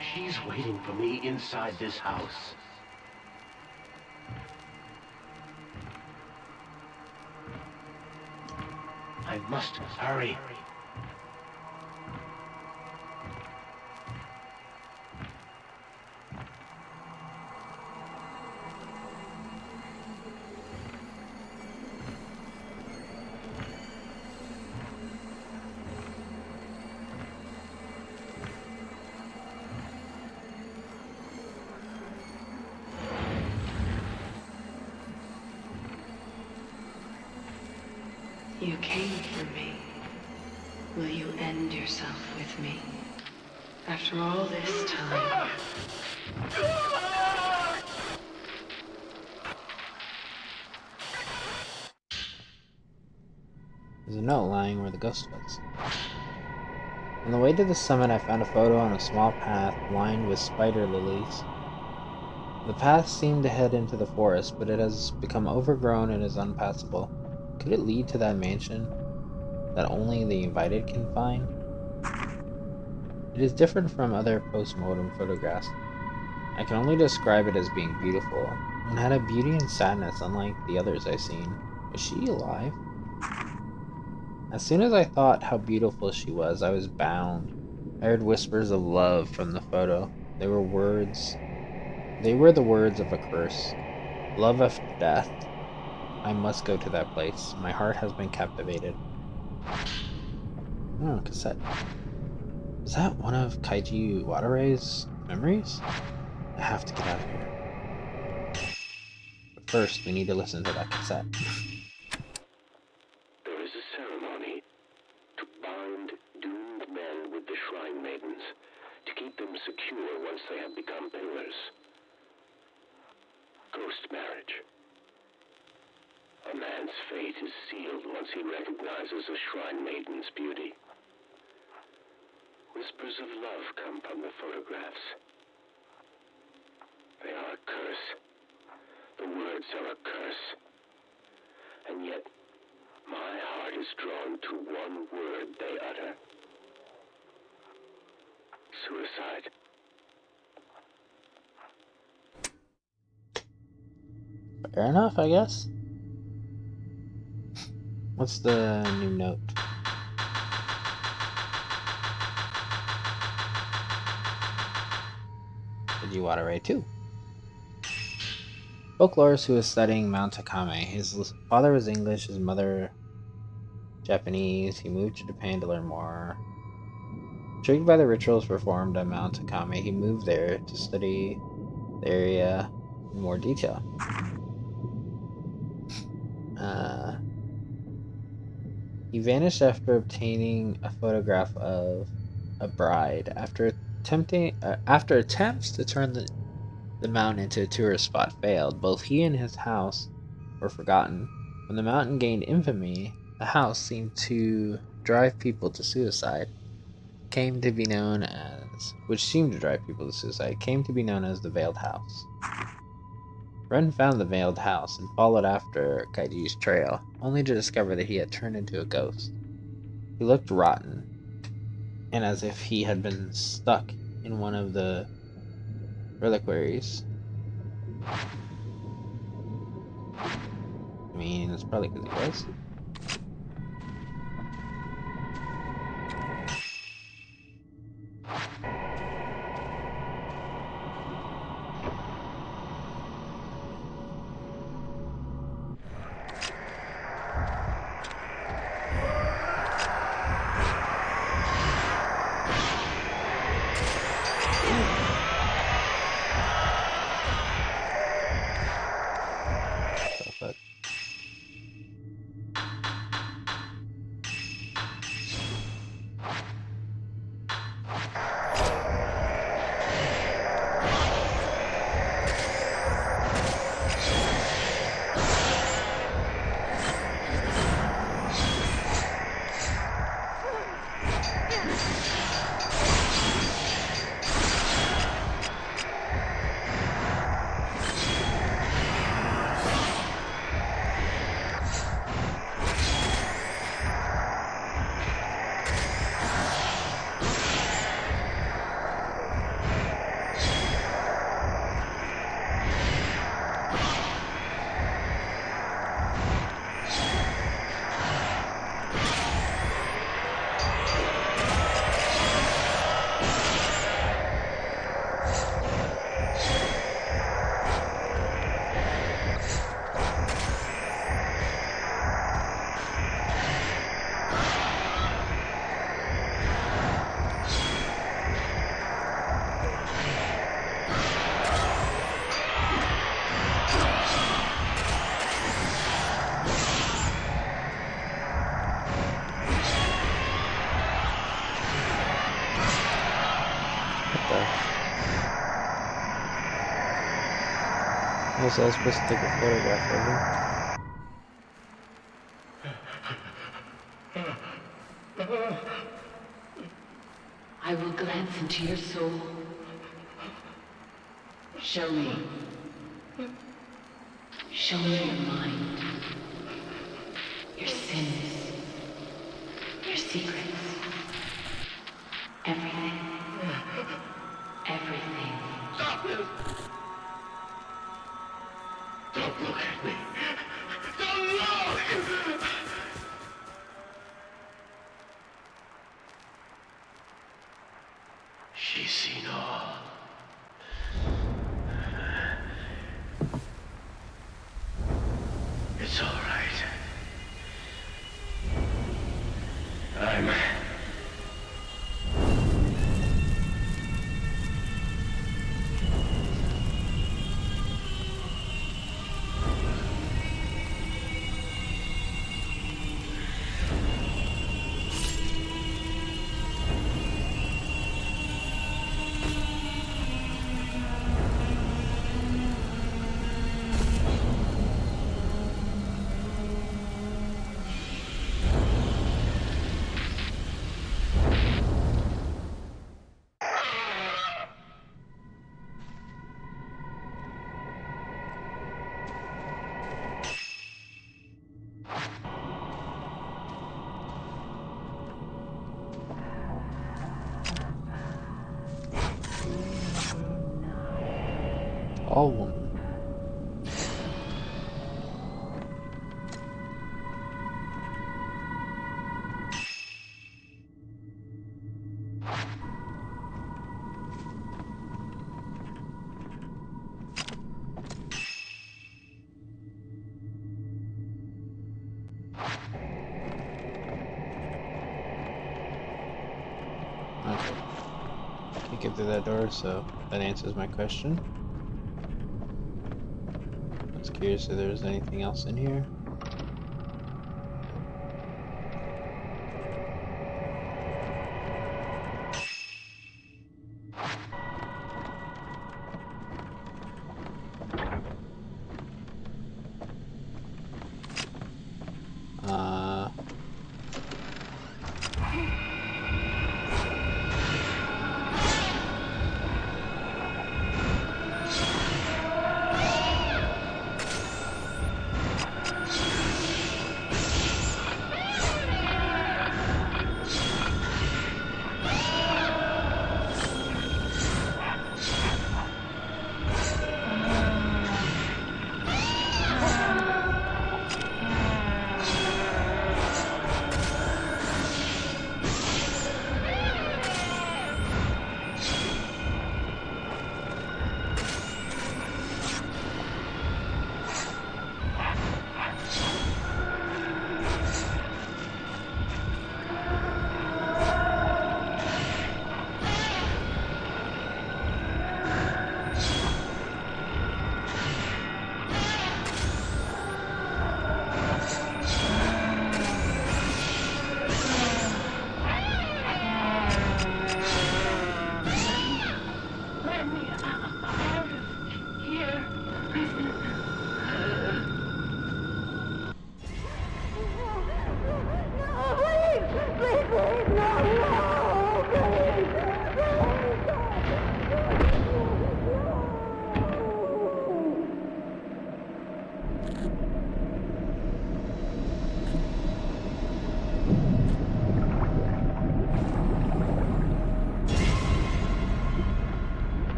She's waiting for me inside this house. I must hurry. You came for me. Will you end yourself with me? After all this time. There's a note lying where the ghost was. On the way to the summit, I found a photo on a small path lined with spider lilies. The path seemed to head into the forest, but it has become overgrown and is unpassable. Could it lead to that mansion that only the invited can find? It is different from other post-mortem photographs. I can only describe it as being beautiful, and had a beauty and sadness unlike the others I've seen. Was she alive? As soon as I thought how beautiful she was, I was bound. I heard whispers of love from the photo. They were the words of a curse. Love after death. I must go to that place. My heart has been captivated. Oh, cassette. Is that one of Kaiji Watare's memories? I have to get out of here. But first, we need to listen to that cassette. There is a ceremony to bind doomed men with the Shrine Maidens, to keep them secure once they have become pillars. Ghost marriage. A man's fate is sealed once he recognizes a Shrine Maiden's beauty. Whispers of love come from the photographs. They are a curse. The words are a curse. And yet, my heart is drawn to one word they utter. Suicide. Fair enough, I guess. What's the new note? Kaiji Watare 2. Folklorist who was studying Mount Takame. His father was English, his mother Japanese. He moved to Japan to learn more. Intrigued by the rituals performed on Mount Takame, he moved there to study the area in more detail. He vanished after obtaining a photograph of a bride. After attempts to turn the mountain into a tourist spot failed, both he and his house were forgotten. When the mountain gained infamy, the house seemed to drive people to suicide. Came to be known as the Veiled House. Ren found the Veiled House and followed after Kaiji's trail, only to discover that he had turned into a ghost. He looked rotten, and as if he had been stuck in one of the reliquaries. I mean, it's probably because he was. Was I supposed to take a photograph of her? I will glance into your soul. Show me. Show me your mind. Your sins. Your secrets. Everything. Everything. Stop it! Don't look at me. Don't look! She's seen all. It's all right. I'm... All woman. Okay. Can't get through that door, so that answers my question. I was curious if there was anything else in here. Uh...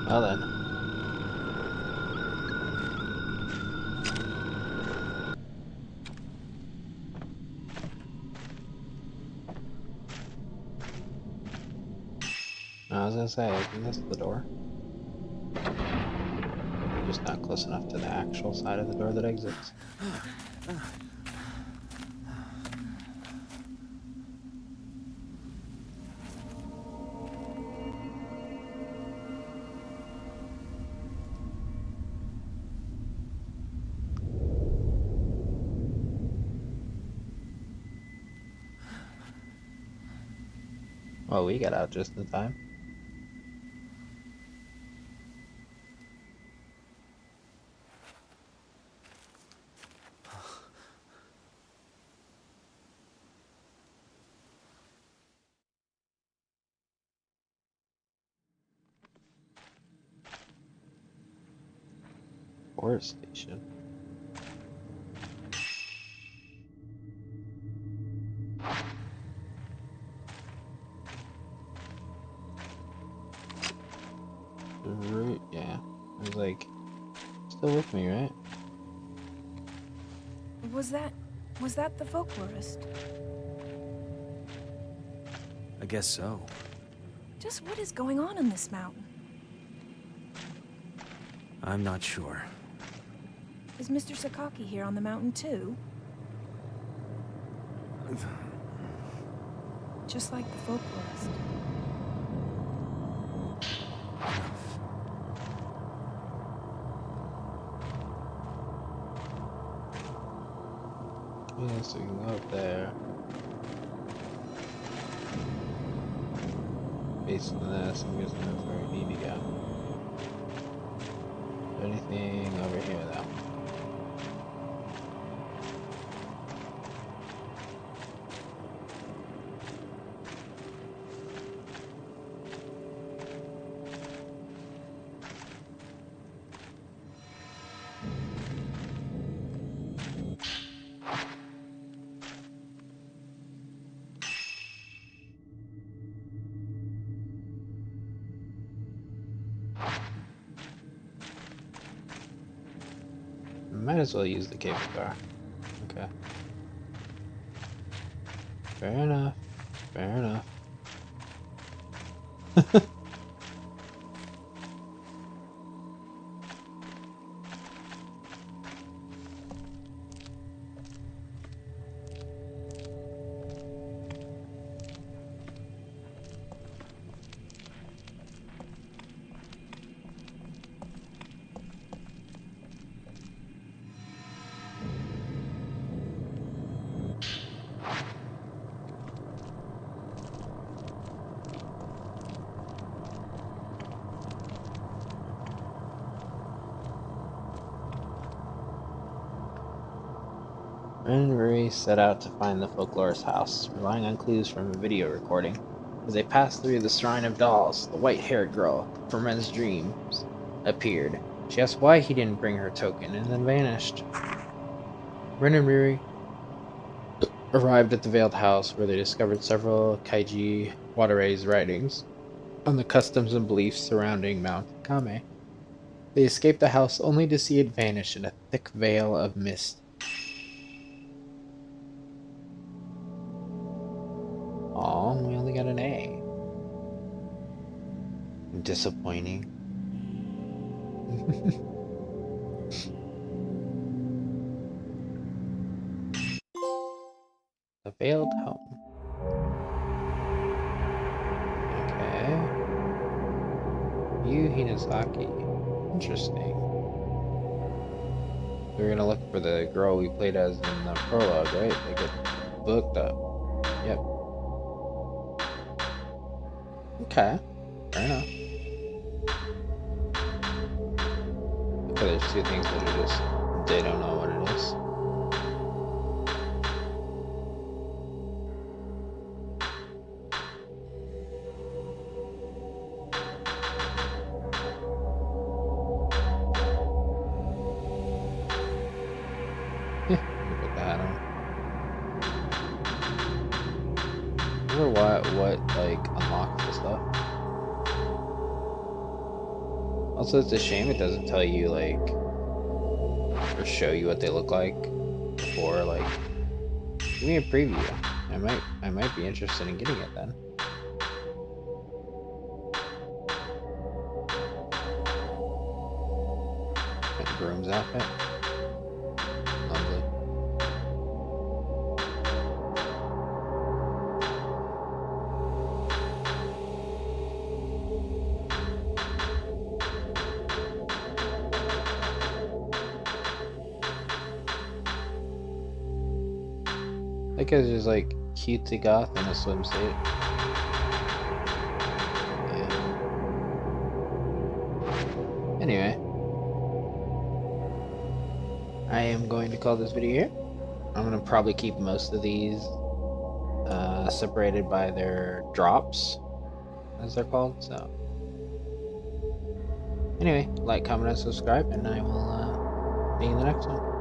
Well then. I was gonna say, I think that's the door. I'm just not close enough to the actual side of the door that exits. Well, we got out just in time. Forest station. The route, yeah. I was like, still with me, right? Was that the folklorist? I guess so. Just what is going on in this mountain? I'm not sure. Is Mr. Sakaki here on the mountain too? Just like the folklorist. Yeah, so we can go up there. Based on this, I'm guessing that's where we need to go. Is there anything over here, though? Might as well use the cable car. Okay. Fair enough. Fair enough. Ren and Ruri set out to find the folklorist's house, relying on clues from a video recording. As they passed through the Shrine of Dolls, the white-haired girl from Ren's dreams appeared. She asked why he didn't bring her token, and then vanished. Ren and Ruri arrived at the Veiled House, where they discovered several Kaiji Watare's writings on the customs and beliefs surrounding Mount Kame. They escaped the house only to see it vanish in a thick veil of mist. Aw, we only got an A. Disappointing. The Veiled Home. Okay. Yu Hinazaki. Interesting. We're gonna look for the girl we played as in the prologue, right? They get booked up. Yep. Okay. Fair enough. Okay, there's two things that are just, they don't know what it is. Let me put that on. I wonder what like unlocks this stuff. Also, it's a shame it doesn't tell you like or show you what they look like before. Like, give me a preview. I might be interested in getting it then. Groom's outfit. Lovely. That guy's just like cutesy goth in a swimsuit. Anyway, I am going to call this video here. I'm going to probably keep most of these separated by their drops, as they're called. So, anyway, like, comment, and subscribe, and I will see you in the next one.